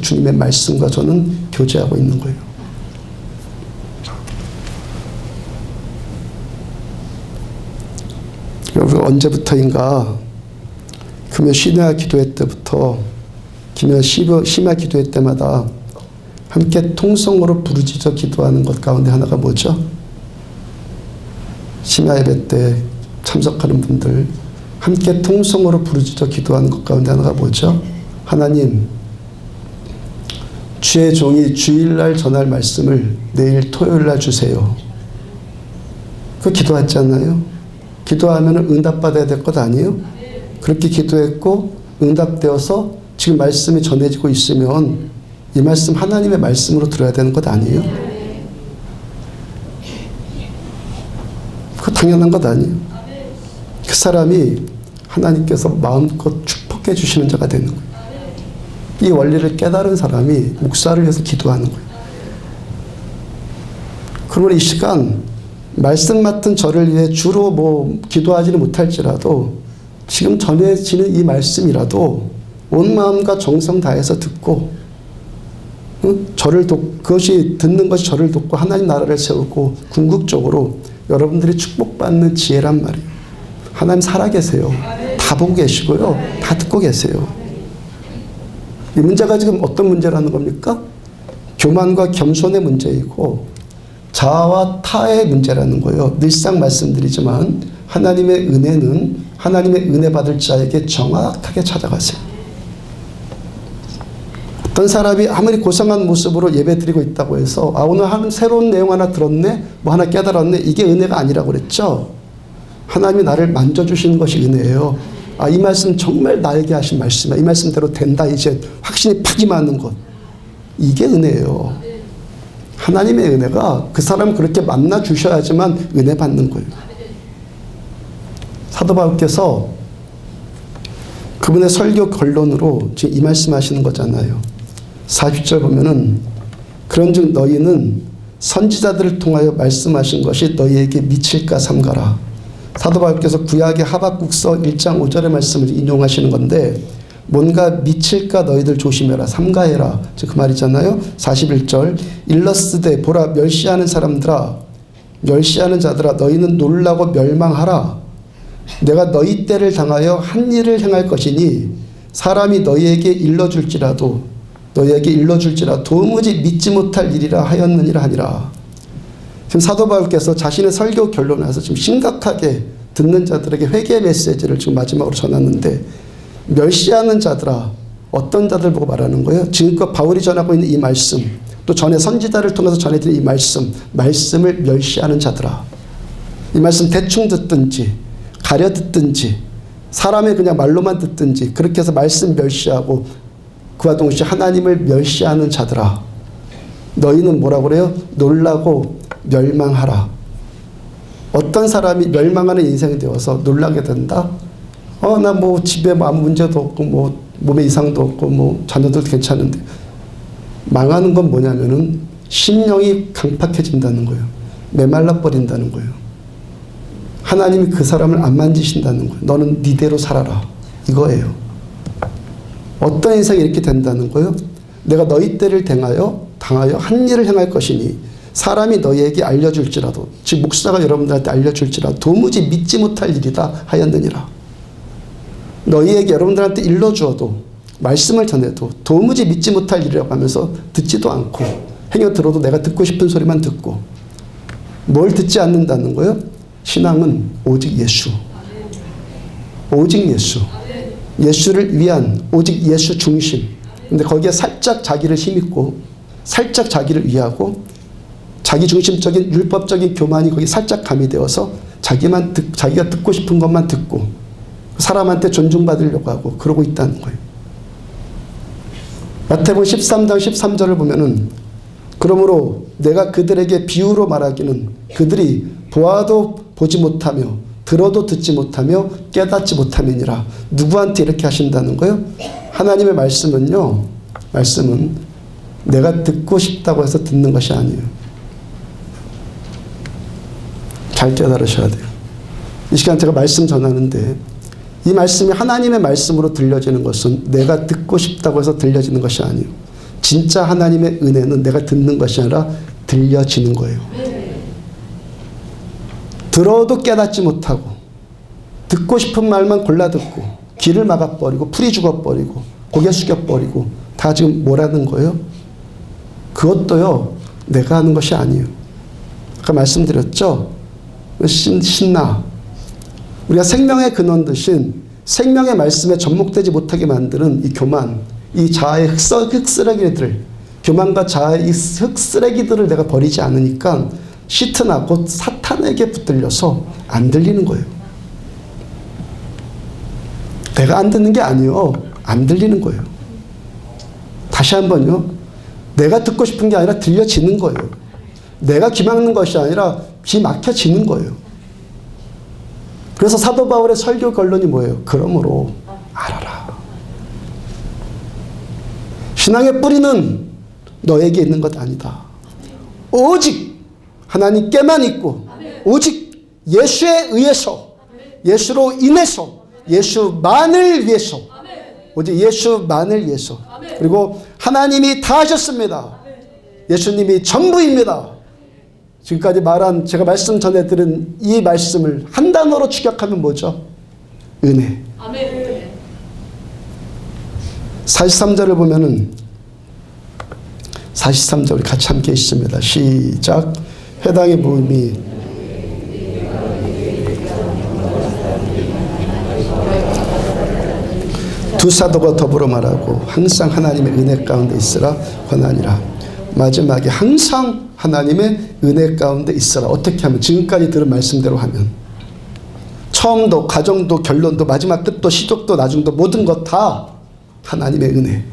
주님의 말씀과 저는 교제하고 있는 거예요. 우리가 언제부터인가 금요 심야 기도회 때부터 금요 심야 기도회 때마다 함께 통성으로 부르짖어 기도하는 것 가운데 하나가 뭐죠? 심야 예배 때 참석하는 분들 함께 통성으로 부르짖어 기도하는 것 가운데 하나가 뭐죠? 하나님, 주의 종이 주일날 전할 말씀을 내일 토요일날 주세요. 그 기도했잖아요. 기도하면 응답받아야 될 것 아니에요? 그렇게 기도했고 응답되어서 지금 말씀이 전해지고 있으면 이 말씀 하나님의 말씀으로 들어야 되는 것 아니에요? 그거 당연한 것 아니에요? 그 사람이 하나님께서 마음껏 축복해 주시는 자가 되는 거예요. 이 원리를 깨달은 사람이 목사를 위해서 기도하는 거예요. 그러면 이 시간 말씀 맡은 저를 위해 주로 기도하지는 못할지라도 지금 전해지는 이 말씀이라도 온 마음과 정성 다해서 듣고 그것이 듣는 것이 저를 돕고 하나님 나라를 세우고 궁극적으로 여러분들이 축복받는 지혜란 말이에요. 하나님 살아계세요. 다 보고 계시고요. 다 듣고 계세요. 이 문제가 지금 어떤 문제라는 겁니까? 교만과 겸손의 문제이고 자아와 타의 문제라는 거예요. 늘상 말씀드리지만 하나님의 은혜는 하나님의 은혜 받을 자에게 정확하게 찾아가세요. 어떤 사람이 아무리 고상한 모습으로 예배드리고 있다고 해서 오늘 새로운 내용 하나 들었네? 하나 깨달았네? 이게 은혜가 아니라고 그랬죠? 하나님이 나를 만져주시는 것이 은혜예요. 이 말씀 정말 나에게 하신 말씀이야. 이 말씀대로 된다. 이제 확신이 팍 임하는 것. 이게 은혜예요. 하나님의 은혜가 그 사람을 그렇게 만나 주셔야지만 은혜 받는 거예요. 사도 바울께서 그분의 설교 결론으로 지금 이 말씀 하시는 거잖아요. 40절 보면은 그런즉 너희는 선지자들을 통하여 말씀하신 것이 너희에게 미칠까 삼가라. 사도 바울께서 구약의 하박국서 1장 5절의 말씀을 인용하시는 건데 뭔가 미칠까 너희들 조심해라 삼가해라 그 말이잖아요. 41절 일러스되 보라 멸시하는 사람들아 멸시하는 자들아 너희는 놀라고 멸망하라. 내가 너희 때를 당하여 한 일을 행할 것이니 사람이 너희에게 일러줄지라도 도무지 믿지 못할 일이라 하였느니라 하니라. 지금 사도 바울께서 자신의 설교 결론에서 지금 심각하게 듣는 자들에게 회개 메시지를 지금 마지막으로 전하는데 멸시하는 자들아 어떤 자들 보고 말하는 거예요? 지금껏 바울이 전하고 있는 이 말씀 또 전에 선지자를 통해서 전해드린 이 말씀을 멸시하는 자들아. 이 말씀 대충 듣든지 가려 듣든지 사람의 그냥 말로만 듣든지 그렇게 해서 말씀 멸시하고 그와 동시에 하나님을 멸시하는 자들아 너희는 뭐라고 그래요? 놀라고 멸망하라. 어떤 사람이 멸망하는 인생이 되어서 놀라게 된다? 나 뭐 집에 아무 문제도 없고 뭐 몸에 이상도 없고 뭐 자녀들도 괜찮은데 망하는 건 뭐냐면은 심령이 강팍해진다는 거예요. 메말라 버린다는 거예요. 하나님이 그 사람을 안 만지신다는 거예요. 너는 니대로 살아라 이거예요. 어떤 인생이 이렇게 된다는 거예요? 내가 너희 때를 당하여 한 일을 행할 것이니 사람이 너희에게 알려줄지라도 즉 목사가 여러분들한테 알려줄지라도 도무지 믿지 못할 일이다 하였느니라. 너희에게 여러분들한테 일러주어도 말씀을 전해도 도무지 믿지 못할 일이라고 하면서 듣지도 않고 행여 들어도 내가 듣고 싶은 소리만 듣고 뭘 듣지 않는다는 거예요? 신앙은 오직 예수. 오직 예수. 예수를 위한 오직 예수 중심. 근데 거기에 살짝 자기를 힘입고 살짝 자기를 위하고 자기 중심적인 율법적인 교만이 거기 살짝 가미되어서 자기가 듣고 싶은 것만 듣고 사람한테 존중받으려고 하고 그러고 있다는 거예요. 마태복음 13장 13절을 보면은 그러므로 내가 그들에게 비유로 말하기는 그들이 보아도 보지 못하며 들어도 듣지 못하며 깨닫지 못함이니라. 누구한테 이렇게 하신다는 거예요? 하나님의 말씀은 내가 듣고 싶다고 해서 듣는 것이 아니에요. 잘 깨달으셔야 돼요. 이 시간 제가 말씀 전하는데 이 말씀이 하나님의 말씀으로 들려지는 것은 내가 듣고 싶다고 해서 들려지는 것이 아니에요. 진짜 하나님의 은혜는 내가 듣는 것이 아니라 들려지는 거예요. 들어도 깨닫지 못하고 듣고 싶은 말만 골라 듣고 귀를 막아버리고 풀이 죽어버리고 고개 숙여버리고 다 지금 뭐라는 거예요? 그것도요 내가 하는 것이 아니에요. 아까 말씀드렸죠? 신나 우리가 생명의 근원 되신 생명의 말씀에 접목되지 못하게 만드는 이 교만 이 자아의 흙쓰레기들 교만과 자아의 이 흙쓰레기들을 내가 버리지 않으니까 시트나 곧 사탄에게 붙들려서 안 들리는 거예요. 내가 안 듣는 게 아니에요. 안 들리는 거예요. 다시 한번요. 내가 듣고 싶은 게 아니라 들려지는 거예요. 내가 귀 막는 것이 아니라 귀 막혀지는 거예요. 그래서 사도 바울의 설교 결론이 뭐예요? 그러므로 알아라. 신앙의 뿌리는 너에게 있는 것 아니다. 오직 하나님께만 있고 오직 예수에 의해서 예수로 인해서 예수만을 위해서 오직 예수만을 위해서 그리고 하나님이 다 하셨습니다. 예수님이 전부입니다. 지금까지 말한 제가 말씀 전해 들은 이 말씀을 한 단어로 축약하면 뭐죠? 은혜. 43절을 보면은 43절 우리 같이 함께 있습니다. 시작. 해당의 모임이 두 사도가 더불어 말하고 항상 하나님의 은혜 가운데 있으라 권하니라. 마지막에 항상 하나님의 은혜 가운데 있어라. 어떻게 하면? 지금까지 들은 말씀대로 하면 처음도 과정도 결론도 마지막 끝도 시작도 나중도 모든 것 다 하나님의 은혜.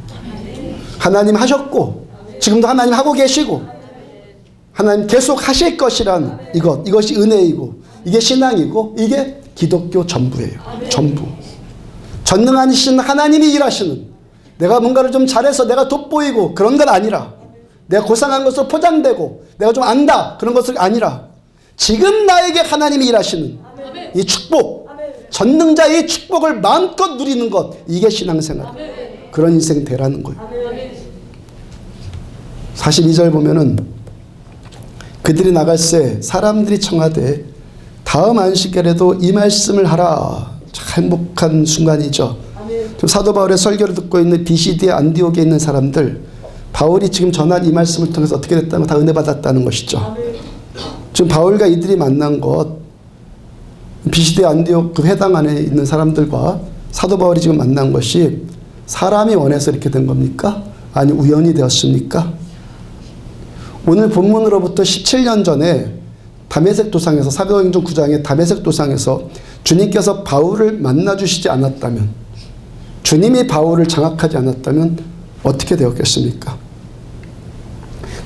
하나님 하셨고 지금도 하나님 하고 계시고 하나님 계속 하실 것이란 이것이 은혜이고 이게 신앙이고 이게 기독교 전부예요. 전부. 전능하신 하나님이 일하시는 내가 뭔가를 좀 잘해서 내가 돋보이고 그런 건 아니라 내가 고상한 것으로 포장되고 내가 좀 안다 그런 것이 아니라 지금 나에게 하나님이 일하시는 이 축복, 전능자의 축복을 마음껏 누리는 것, 이게 신앙생활. 그런 인생 되라는 거예요. 42절 보면은 그들이 나갈새 사람들이 청하되 다음 안식일에도 이 말씀을 하라. 참 행복한 순간이죠. 지금 사도 바울의 설교를 듣고 있는 BCD 안디옥에 있는 사람들, 바울이 지금 전한 이 말씀을 통해서 어떻게 됐다는 거 다 은혜 받았다는 것이죠. 지금 바울과 이들이 만난 것, BCD 안디옥 그 회당 안에 있는 사람들과 사도 바울이 지금 만난 것이 사람이 원해서 이렇게 된 겁니까? 아니 우연이 되었습니까? 오늘 본문으로부터 17년 전에 다메섹 도상에서 사도행전 9장의 다메섹 도상에서 주님께서 바울을 만나주시지 않았다면, 주님이 바울을 장악하지 않았다면 어떻게 되었겠습니까?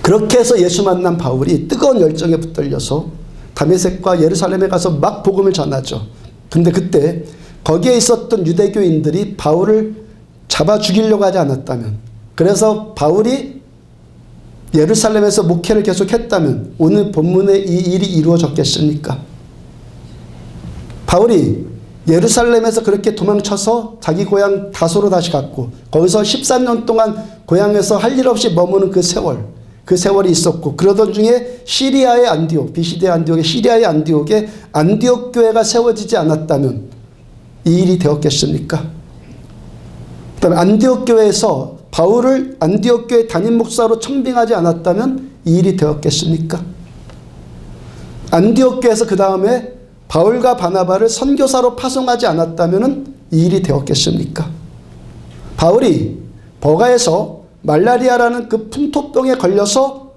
그렇게 해서 예수 만난 바울이 뜨거운 열정에 붙들려서 다메섹과 예루살렘에 가서 막 복음을 전하죠. 근데 그때 거기에 있었던 유대교인들이 바울을 잡아 죽이려고 하지 않았다면, 그래서 바울이 예루살렘에서 목회를 계속했다면 오늘 본문에 이 일이 이루어졌겠습니까? 바울이 예루살렘에서 그렇게 도망쳐서 자기 고향 다소로 다시 갔고, 거기서 13년 동안 고향에서 할 일 없이 머무는 그 세월이 있었고, 그러던 중에 시리아의 안디옥, BCD 안디옥의 시리아의 안디옥에 안디옥 교회가 세워지지 않았다면 이 일이 되었겠습니까? 그다음에 안디옥 교회에서 바울을 안디옥 교회 담임 목사로 청빙하지 않았다면 이 일이 되었겠습니까? 안디옥 교회에서 그 다음에 바울과 바나바를 선교사로 파송하지 않았다면 이 일이 되었겠습니까? 바울이 버가에서 말라리아라는 그 풍토병에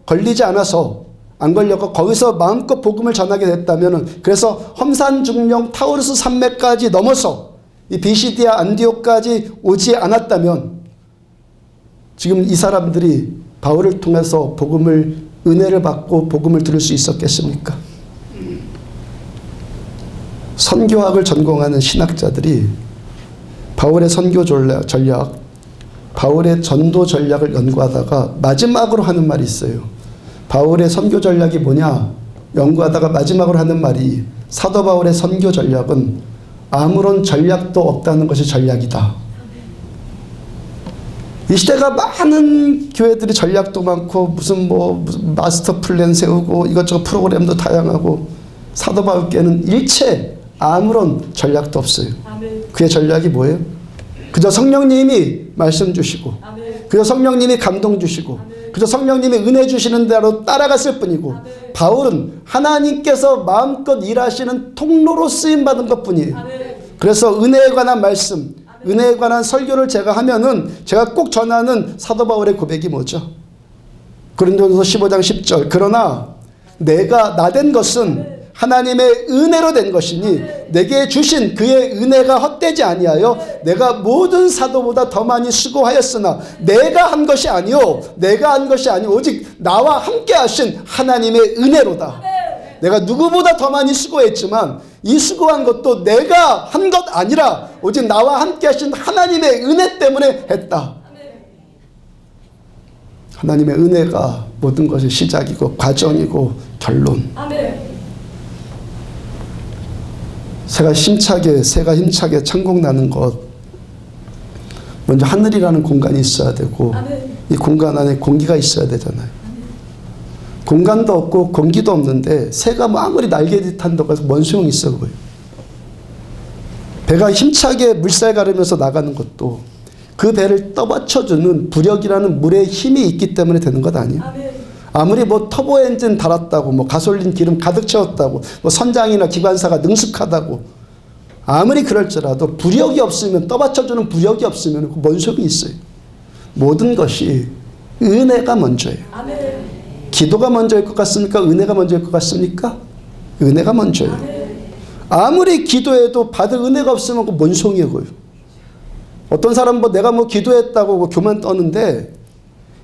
걸리지 않아서 안 걸렸고 거기서 마음껏 복음을 전하게 됐다면, 그래서 험산중령 타우르스 산맥까지 넘어서 이 비시디아 안디옥까지 오지 않았다면 지금 이 사람들이 바울을 통해서 은혜를 받고 복음을 들을 수 있었겠습니까? 선교학을 전공하는 신학자들이 바울의 선교 전략, 바울의 전도 전략을 연구하다가 마지막으로 하는 말이 있어요. 바울의 선교 전략이 뭐냐? 연구하다가 마지막으로 하는 말이, 사도 바울의 선교 전략은 아무런 전략도 없다는 것이 전략이다. 이 시대가 많은 교회들이 전략도 많고 무슨 마스터 플랜 세우고 이것저것 프로그램도 다양하고, 사도 바울께는 일체 아무런 전략도 없어요. 그의 전략이 뭐예요? 그저 성령님이 말씀 주시고, 그저 성령님이 감동 주시고, 그저 성령님이 은혜 주시는 대로 따라갔을 뿐이고, 바울은 하나님께서 마음껏 일하시는 통로로 쓰임받은 것 뿐이에요. 그래서 은혜에 관한 말씀, 은혜에 관한 설교를 제가 하면은 제가 꼭 전하는 사도 바울의 고백이 뭐죠? 고린도전서 15장 10절. 그러나 내가 나된 것은 하나님의 은혜로 된 것이니 내게 주신 그의 은혜가 헛되지 아니하여 내가 모든 사도보다 더 많이 수고하였으나 내가 한 것이 아니요 오직 나와 함께 하신 하나님의 은혜로다. 내가 누구보다 더 많이 수고했지만 이 수고한 것도 내가 한 것 아니라 오직 나와 함께 하신 하나님의 은혜 때문에 했다. 하나님의 은혜가 모든 것의 시작이고 과정이고 결론. 새가 힘차게 창공나는 것, 먼저 하늘이라는 공간이 있어야 되고, 이 공간 안에 공기가 있어야 되잖아요. 공간도 없고 공기도 없는데 새가 아무리 날개짓 한다고 해서 뭔 소용이 있어 보여요. 배가 힘차게 물살 가르면서 나가는 것도 그 배를 떠받쳐주는 부력이라는 물의 힘이 있기 때문에 되는 것 아니에요. 아무리 터보 엔진 달았다고, 가솔린 기름 가득 채웠다고, 선장이나 기관사가 능숙하다고, 아무리 그럴지라도 부력이 없으면, 떠받쳐주는 부력이 없으면 뭔 소용이 있어요. 모든 것이 은혜가 먼저예요. 기도가 먼저일 것 같습니까? 은혜가 먼저일 것 같습니까? 은혜가 먼저예요. 아무리 기도해도 받을 은혜가 없으면 뭔 소용이에요. 어떤 사람 내가 기도했다고 교만 떠는데,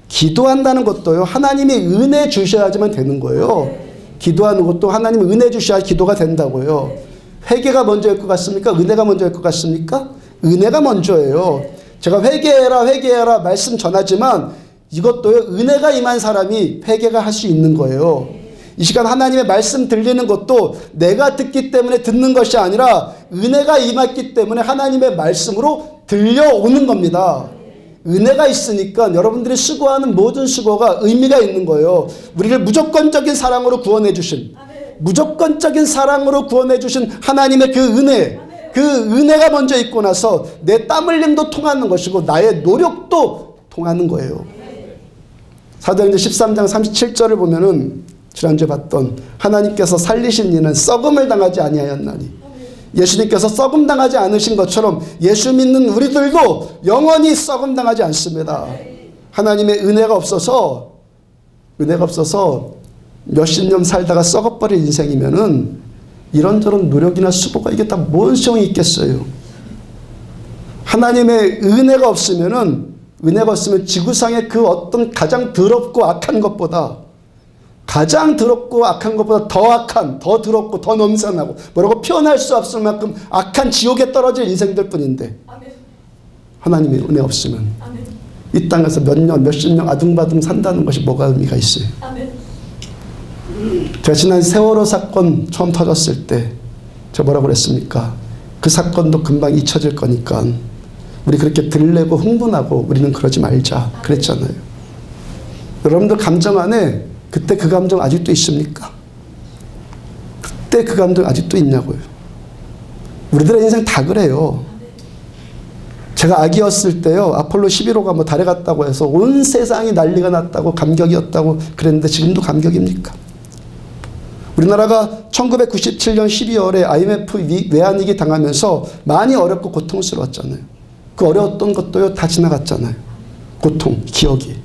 기도한다는 것도요, 하나님이 은혜 주셔야지만 되는 거예요. 기도하는 것도 하나님이 은혜 주셔야 기도가 된다고요. 회개가 먼저일 것 같습니까? 은혜가 먼저일 것 같습니까? 은혜가 먼저예요. 제가 회개해라 말씀 전하지만 이것도요, 은혜가 임한 사람이 회개가 할 수 있는 거예요. 이 시간 하나님의 말씀 들리는 것도 내가 듣기 때문에 듣는 것이 아니라 은혜가 임했기 때문에 하나님의 말씀으로 들려오는 겁니다. 은혜가 있으니까 여러분들이 수고하는 모든 수고가 의미가 있는 거예요. 우리를 무조건적인 사랑으로 구원해 주신, 무조건적인 사랑으로 구원해 주신 하나님의 그 은혜, 그 은혜가 먼저 있고 나서 내 땀 흘림도 통하는 것이고 나의 노력도 통하는 거예요. 사도행전 13장 37절을 보면은 지난주에 봤던 하나님께서 살리신 이는 썩음을 당하지 아니하였나니, 예수님께서 썩음 당하지 않으신 것처럼 예수 믿는 우리들도 영원히 썩음 당하지 않습니다. 하나님의 은혜가 없어서 몇십 년 살다가 썩어버릴 인생이면은 이런저런 노력이나 수고가 이게 다 뭔 소용이 있겠어요. 하나님의 은혜가 없으면 지구상의 그 어떤 가장 더럽고 악한 것보다 더 악한, 더 더럽고 더 넘사나고 뭐라고 표현할 수 없을 만큼 악한 지옥에 떨어질 인생들 뿐인데, 하나님의 은혜 없으면 이 땅에서 몇 년, 몇십 년 아둥바둥 산다는 것이 뭐가 의미가 있어요. 제가 지난 세월호 사건 처음 터졌을 때 제가 뭐라고 그랬습니까? 그 사건도 금방 잊혀질 거니까 우리 그렇게 들레고 흥분하고 우리는 그러지 말자 그랬잖아요. 여러분들 감정 안에 그때 그 감정 아직도 있습니까? 그때 그 감정 아직도 있냐고요. 우리들의 인생 다 그래요. 제가 아기였을 때요, 아폴로 11호가 뭐 달에 갔다고 해서 온 세상이 난리가 났다고 감격이었다고 그랬는데 지금도 감격입니까? 우리나라가 1997년 12월에 IMF 외환위기 당하면서 많이 어렵고 고통스러웠잖아요. 그 어려웠던 것도요 다 지나갔잖아요. 고통, 기억이.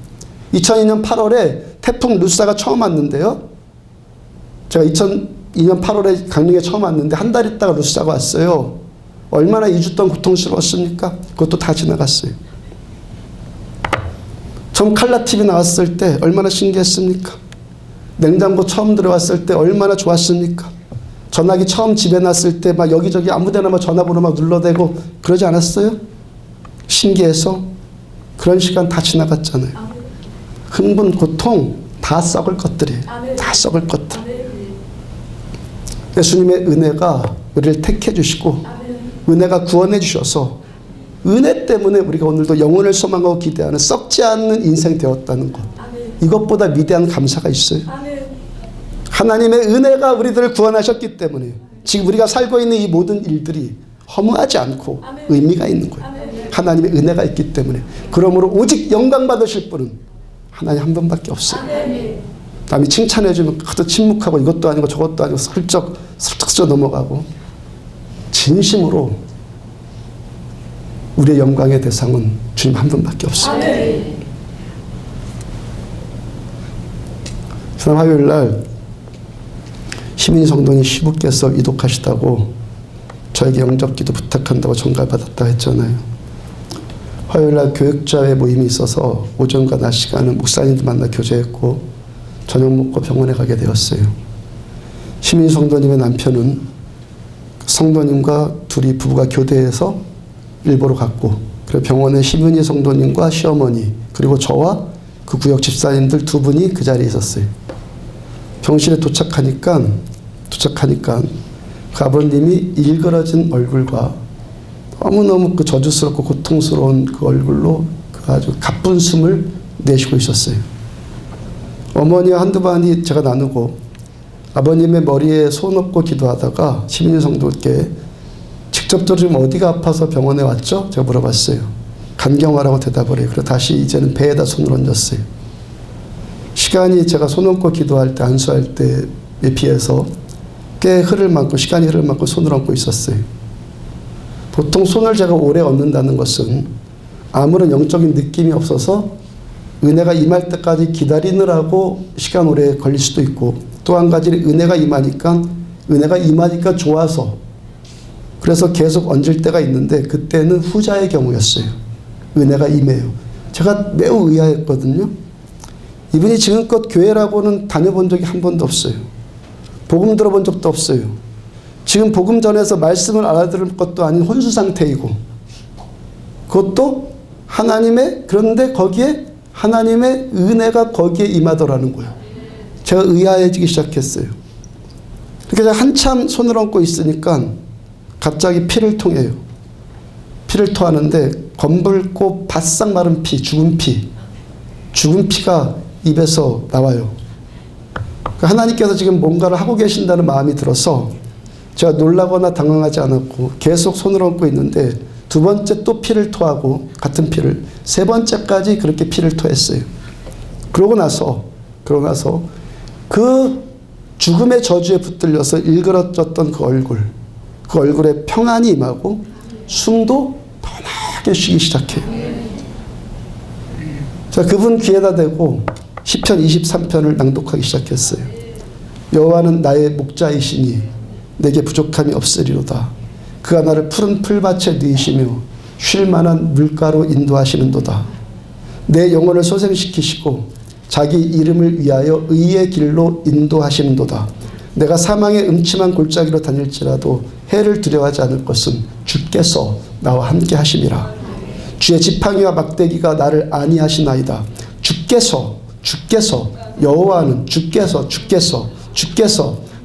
2002년 8월에 태풍 루사가 처음 왔는데요. 제가 2002년 8월에 강릉에 처음 왔는데 한 달 있다가 루사가 왔어요. 얼마나 2주 동안 고통스러웠습니까? 그것도 다 지나갔어요. 처음 칼라TV 나왔을 때 얼마나 신기했습니까? 냉장고 처음 들어왔을 때 얼마나 좋았습니까? 전화기 처음 집에 놨을 때 막 여기저기 아무데나 막 전화번호 막 눌러대고 그러지 않았어요? 신기해서. 그런 시간 다 지나갔잖아요. 흥분, 고통 다 썩을 것들이에요. 다 썩을 것들. 예수님의 은혜가 우리를 택해 주시고 은혜가 구원해 주셔서 은혜 때문에 우리가 오늘도 영혼을 소망하고 기대하는 썩지 않는 인생 되었다는 것. 이것보다 위대한 감사가 있어요. 하나님의 은혜가 우리들을 구원하셨기 때문에 지금 우리가 살고 있는 이 모든 일들이 허무하지 않고 의미가 있는 거예요. 하나님의 은혜가 있기 때문에. 그러므로 오직 영광 받으실 분은 하나님 한 분밖에 없어요. 남이 칭찬해주면 그것도 침묵하고 이것도 아니고 저것도 아니고 슬쩍 넘어가고, 진심으로 우리의 영광의 대상은 주님 한 분밖에 없습니다. 지난 화요일날 희민이 성도님 시부께서 이독하시다고 저에게 영접기도 부탁한다고 전가받았다 했잖아요. 화요일날 교육자회 모임이 있어서 오전과 낮 시간은 목사님도 만나 교제했고 저녁 먹고 병원에 가게 되었어요. 희민이 성도님의 남편은 성도님과 둘이 부부가 교대해서 일보로 갔고, 그리고 병원에 희민이 성도님과 시어머니 그리고 저와 그 구역 집사님들 두 분이 그 자리에 있었어요. 병실에 도착하니까 그 아버님이 일그러진 얼굴과 너무너무 그 저주스럽고 고통스러운 그 얼굴로 그 아주 가쁜 숨을 내쉬고 있었어요. 어머니와 한두 마디 제가 나누고 아버님의 머리에 손 얹고 기도하다가 시민인 성도께 직접적으로 지금 어디가 아파서 병원에 왔죠? 제가 물어봤어요. 간경화라고 대답을 해요. 그리고 다시 이제는 배에다 손을 얹었어요. 시간이 제가 손 얹고 기도할 때, 안수할 때에 비해서 꽤 시간이 흐를 만큼 손을 얹고 있었어요. 보통 손을 제가 오래 얹는다는 것은 아무런 영적인 느낌이 없어서 은혜가 임할 때까지 기다리느라고 시간 오래 걸릴 수도 있고, 또 한 가지는 은혜가 임하니까 좋아서 그래서 계속 얹을 때가 있는데 그때는 후자의 경우였어요. 은혜가 임해요. 제가 매우 의아했거든요. 이분이 지금껏 교회라고는 다녀본 적이 한 번도 없어요. 복음 들어본 적도 없어요. 지금 복음 전에서 말씀을 알아들을 것도 아닌 혼수 상태이고, 그것도 그런데 거기에 하나님의 은혜가 거기에 임하더라는 거예요. 제가 의아해지기 시작했어요. 그러니까 제가 한참 손을 얹고 있으니까 갑자기 피를 통해요. 피를 토하는데 검붉고 바싹 마른 피, 죽은 피가 입에서 나와요. 하나님께서 지금 뭔가를 하고 계신다는 마음이 들어서 제가 놀라거나 당황하지 않았고 계속 손을 얹고 있는데 두 번째 또 피를 토하고 같은 피를 세 번째까지 그렇게 피를 토했어요. 그러고 나서 그 죽음의 저주에 붙들려서 일그러졌던 그 얼굴에 평안이 임하고 숨도 편하게 쉬기 시작해요. 자, 그분 귀에다 대고 시편 23편을 낭독하기 시작했어요. 여호와는 나의 목자이시니 내게 부족함이 없으리로다. 그가 나를 푸른 풀밭에 누이시며 쉴 만한 물가로 인도하시는도다. 내 영혼을 소생시키시고 자기 이름을 위하여 의의 길로 인도하시는도다. 내가 사망의 음침한 골짜기로 다닐지라도 해를 두려워하지 않을 것은 주께서 나와 함께 하심이라. 주의 지팡이와 막대기가 나를 안위하시나이다. 주께서 여호와는 주께서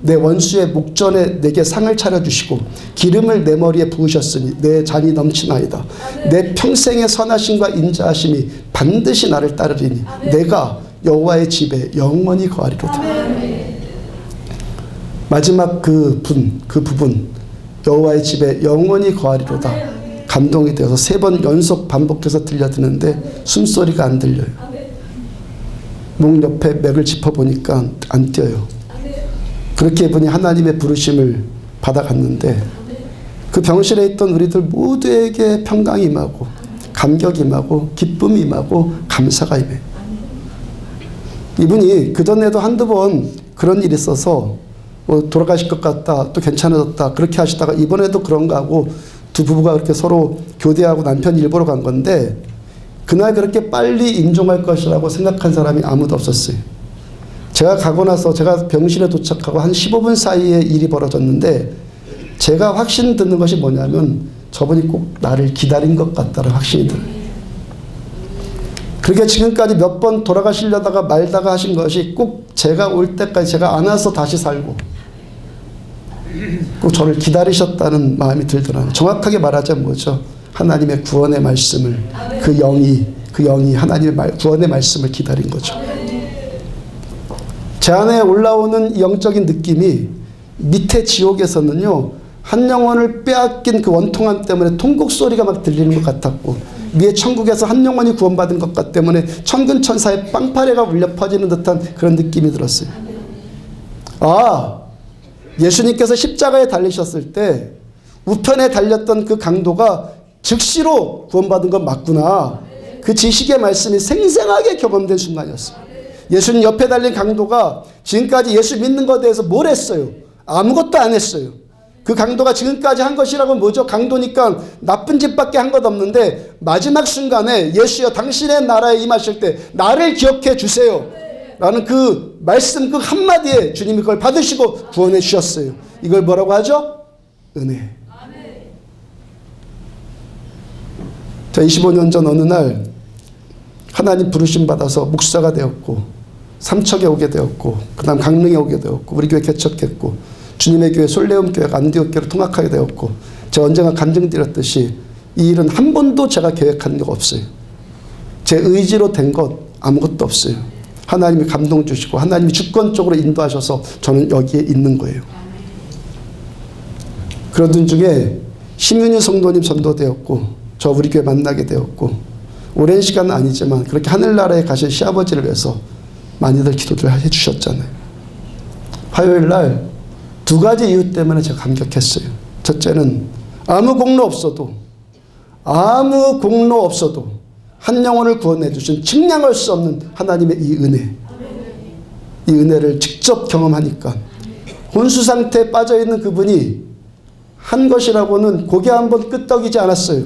내 원수의 목전에 내게 상을 차려주시고 기름을 내 머리에 부으셨으니 내 잔이 넘치나이다. 내 평생의 선하심과 인자하심이 반드시 나를 따르리니 내가 여호와의 집에 영원히 거하리로다. 마지막 그 부분 여호와의 집에 영원히 거하리로다. 감동이 되어서 3번 연속 반복해서 들려드는데 숨소리가 안 들려요. 목 옆에 맥을 짚어보니까 안 뛰어요. 그렇게 이분이 하나님의 부르심을 받아갔는데 그 병실에 있던 우리들 모두에게 평강이 임하고 감격이 임하고 기쁨이 임하고 감사가 임해요. 이분이 그전에도 한두 번 그런 일이 있어서 돌아가실 것 같다, 또 괜찮아졌다 그렇게 하시다가 이번에도 그런가 하고 두 부부가 그렇게 서로 교대하고 남편이 일보러 간 건데 그날 그렇게 빨리 임종할 것이라고 생각한 사람이 아무도 없었어요. 제가 가고 나서 제가 병실에 도착하고 한 15분 사이에 일이 벌어졌는데 제가 확신 드는 것이 뭐냐면 저분이 꼭 나를 기다린 것 같다는 확신이 들어요. 그렇게 지금까지 몇 번 돌아가시려다가 말다가 하신 것이 꼭 제가 올 때까지 제가 안아서 다시 살고 꼭 저를 기다리셨다는 마음이 들더라고요. 정확하게 말하자면 뭐죠? 하나님의 구원의 말씀을 그 영이 하나님의 구원의 말씀을 기다린 거죠. 제 안에 올라오는 영적인 느낌이 밑에 지옥에서는요 한 영혼을 빼앗긴 그 원통함 때문에 통곡 소리가 막 들리는 것 같았고 위에 천국에서 한 영혼이 구원받은 것 같기 때문에 천군 천사의 빵파레가 울려 퍼지는 듯한 그런 느낌이 들었어요. 아, 예수님께서 십자가에 달리셨을 때 우편에 달렸던 그 강도가 즉시로 구원받은 건 맞구나. 그 지식의 말씀이 생생하게 경험된 순간이었어요. 예수님 옆에 달린 강도가 지금까지 예수 믿는 것에 대해서 뭘 했어요? 아무것도 안 했어요. 그 강도가 지금까지 한 것이라고 뭐죠? 강도니까 나쁜 짓밖에 한 것 없는데 마지막 순간에 예수여 당신의 나라에 임하실 때 나를 기억해 주세요 라는 그 말씀 그 한마디에 주님이 그걸 받으시고 구원해 주셨어요. 이걸 뭐라고 하죠? 은혜. 자, 25년 전 어느 날 하나님 부르심 받아서 목사가 되었고 삼척에 오게 되었고 그 다음 강릉에 오게 되었고 우리 교회 개척했고 주님의 교회 솔레움 교회가 안디옥 교회로 통합하게 되었고 제가 언젠가 간증드렸듯이 이 일은 한 번도 제가 계획한 적 없어요. 제 의지로 된 것 아무것도 없어요. 하나님이 감동 주시고 하나님이 주권적으로 인도하셔서 저는 여기에 있는 거예요. 그러던 중에 심윤희 성도님 전도되었고 저 우리 교회 만나게 되었고 오랜 시간은 아니지만 그렇게 하늘나라에 가신 시아버지를 위해서 많이들 기도를 해주셨잖아요. 화요일 날 2가지 이유 때문에 제가 감격했어요. 첫째는 아무 공로 없어도 한 영혼을 구원해 주신 측량할 수 없는 하나님의 이 은혜, 이 은혜를 직접 경험하니까 혼수 상태에 빠져있는 그분이 한 것이라고는 고개 한번 끄덕이지 않았어요.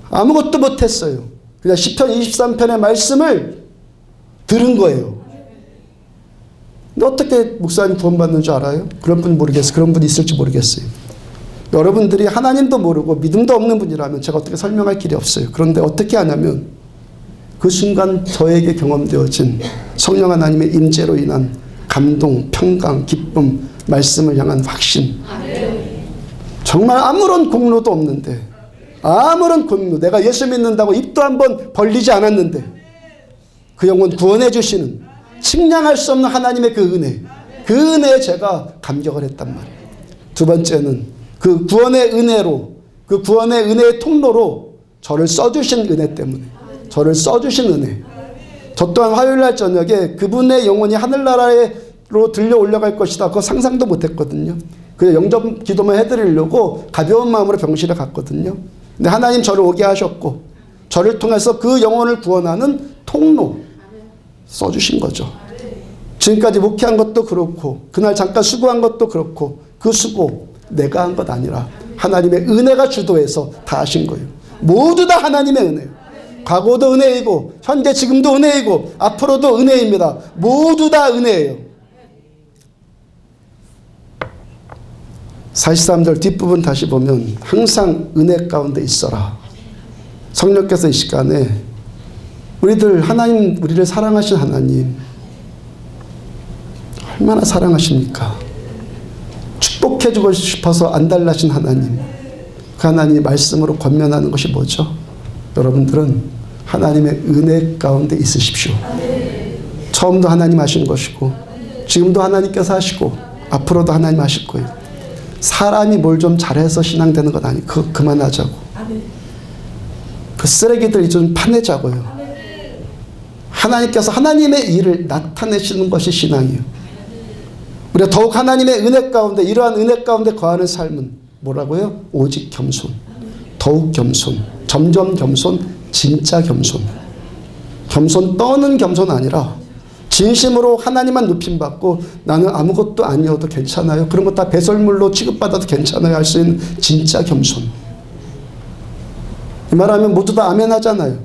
아무것도 못했어요. 그냥 시편 23편의 말씀을 들은 거예요. 근데 어떻게 목사님 구원받는 줄 알아요? 그런 분 모르겠어요. 그런 분이 있을지 모르겠어요. 여러분들이 하나님도 모르고 믿음도 없는 분이라면 제가 어떻게 설명할 길이 없어요. 그런데 어떻게 하냐면 그 순간 저에게 경험되어진 성령 하나님의 임재로 인한 감동, 평강, 기쁨, 말씀을 향한 확신. 정말 아무런 공로도 없는데, 아무런 공로, 내가 예수 믿는다고 입도 한번 벌리지 않았는데 그 영혼 구원해 주시는, 측량할 수 없는 하나님의 그 은혜, 그 은혜에 제가 감격을 했단 말이에요. 두 번째는 그 구원의 은혜로, 그 구원의 은혜의 통로로 저를 써주신 은혜 때문에, 저를 써주신 은혜. 저 또한 화요일날 저녁에 그분의 영혼이 하늘나라로 들려 올라갈 것이다, 그거 상상도 못했거든요. 그냥 영접 기도만 해드리려고 가벼운 마음으로 병실에 갔거든요. 근데 하나님 저를 오게 하셨고, 저를 통해서 그 영혼을 구원하는 통로 써주신 거죠. 지금까지 목회한 것도 그렇고, 그날 잠깐 수고한 것도 그렇고, 그 수고 내가 한 것 아니라 하나님의 은혜가 주도해서 다 하신 거예요. 모두 다 하나님의 은혜예요. 과거도 은혜이고, 현재 지금도 은혜이고, 앞으로도 은혜입니다. 모두 다 은혜예요. 43절 뒷부분 다시 보면 항상 은혜 가운데 있어라. 성령께서 이 시간에 하나님, 우리를 사랑하신 하나님, 얼마나 사랑하십니까? 축복해주고 싶어서 안달나신 하나님, 그 하나님의 말씀으로 권면하는 것이 뭐죠? 여러분들은 하나님의 은혜 가운데 있으십시오. 처음도 하나님 하신 것이고, 지금도 하나님께서 하시고, 앞으로도 하나님 하실 거예요. 사람이 뭘 좀 잘해서 신앙되는 건 아니고, 그만하자고. 그 쓰레기들 좀 파내자고요. 하나님께서 하나님의 일을 나타내시는 것이 신앙이에요. 우리가 더욱 하나님의 은혜 가운데, 이러한 은혜 가운데 거하는 삶은 뭐라고요? 오직 겸손, 더욱 겸손, 점점 겸손, 진짜 겸손. 겸손 떠는 겸손 아니라 진심으로 하나님만 높임받고 나는 아무것도 아니어도 괜찮아요, 그런 거 다 배설물로 취급받아도 괜찮아요 할 수 있는 진짜 겸손. 이 말하면 모두 다 아멘 하잖아요.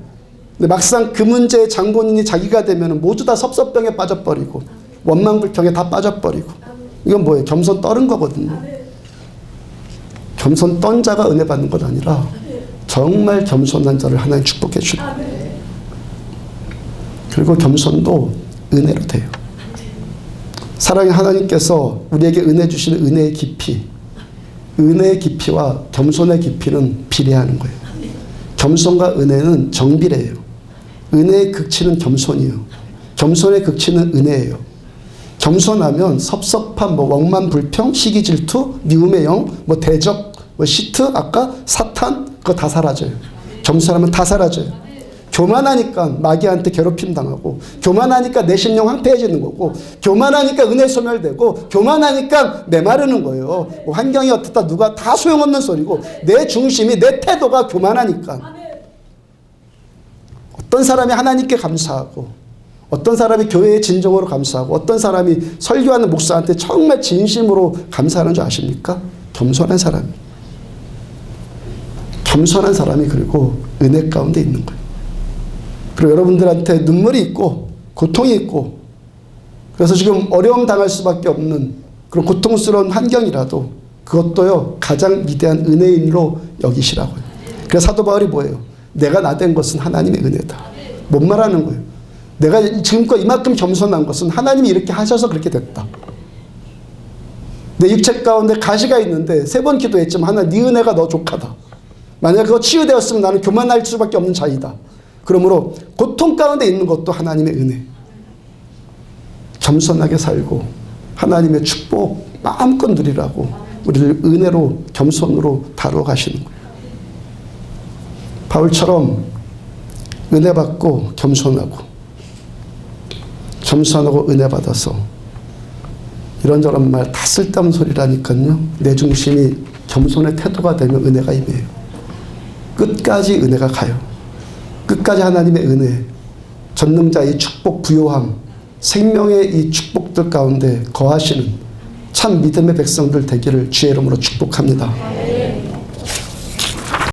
근데 막상 그 문제의 장본인이 자기가 되면 모두 다 섭섭병에 빠져버리고 원망불평에 다 빠져버리고, 이건 뭐예요? 겸손 떨은 거거든요. 겸손 떤 자가 은혜 받는 것 아니라 정말 겸손한 자를 하나님 축복해 주고, 그리고 겸손도 은혜로 돼요. 사랑의 하나님께서 우리에게 은혜 주시는 은혜의 깊이, 은혜의 깊이와 겸손의 깊이는 비례하는 거예요. 겸손과 은혜는 정비례예요. 은혜의 극치는 겸손이에요. 겸손의 극치는 은혜예요. 겸손하면 섭섭함, 원만불평, 시기질투, 미움의 영, 대적, 시트, 아까 사탄, 그거 다 사라져요. 겸손하면 다 사라져요. 교만하니까 마귀한테 괴롭힘 당하고, 교만하니까 내 심령 황폐해지는 거고, 교만하니까 은혜 소멸되고, 교만하니까 메마르는 거예요. 환경이 어떻다 누가 다 소용없는 소리고, 내 중심이, 내 태도가 교만하니까. 어떤 사람이 하나님께 감사하고, 어떤 사람이 교회에 진정으로 감사하고, 어떤 사람이 설교하는 목사한테 정말 진심으로 감사하는 줄 아십니까? 겸손한 사람이. 겸손한 사람이 그리고 은혜 가운데 있는 거예요. 그리고 여러분들한테 눈물이 있고 고통이 있고, 그래서 지금 어려움 당할 수밖에 없는 그런 고통스러운 환경이라도 그것도요 가장 위대한 은혜인으로 여기시라고요. 그래서 사도 바울이 뭐예요? 내가 나된 것은 하나님의 은혜다. 뭔 말하는 거예요? 내가 지금껏 이만큼 겸손한 것은 하나님이 이렇게 하셔서 그렇게 됐다. 내 육체 가운데 가시가 있는데 3번 기도했지만 하나님 네 은혜가 너 족하다. 만약 그거 치유되었으면 나는 교만할 수밖에 없는 자이다. 그러므로 고통 가운데 있는 것도 하나님의 은혜. 겸손하게 살고 하나님의 축복 마음껏 누리라고 우리를 은혜로 겸손으로 다루어 가시는 거예요. 바울처럼 은혜 받고 겸손하고 은혜 받아서 이런저런 말 다 쓸데없는 소리라니까요. 내 중심이 겸손의 태도가 되면 은혜가 임해요. 끝까지 은혜가 가요. 끝까지 하나님의 은혜, 전능자의 축복 부요함, 생명의 이 축복들 가운데 거하시는 참 믿음의 백성들 되기를 주의 이름으로 축복합니다.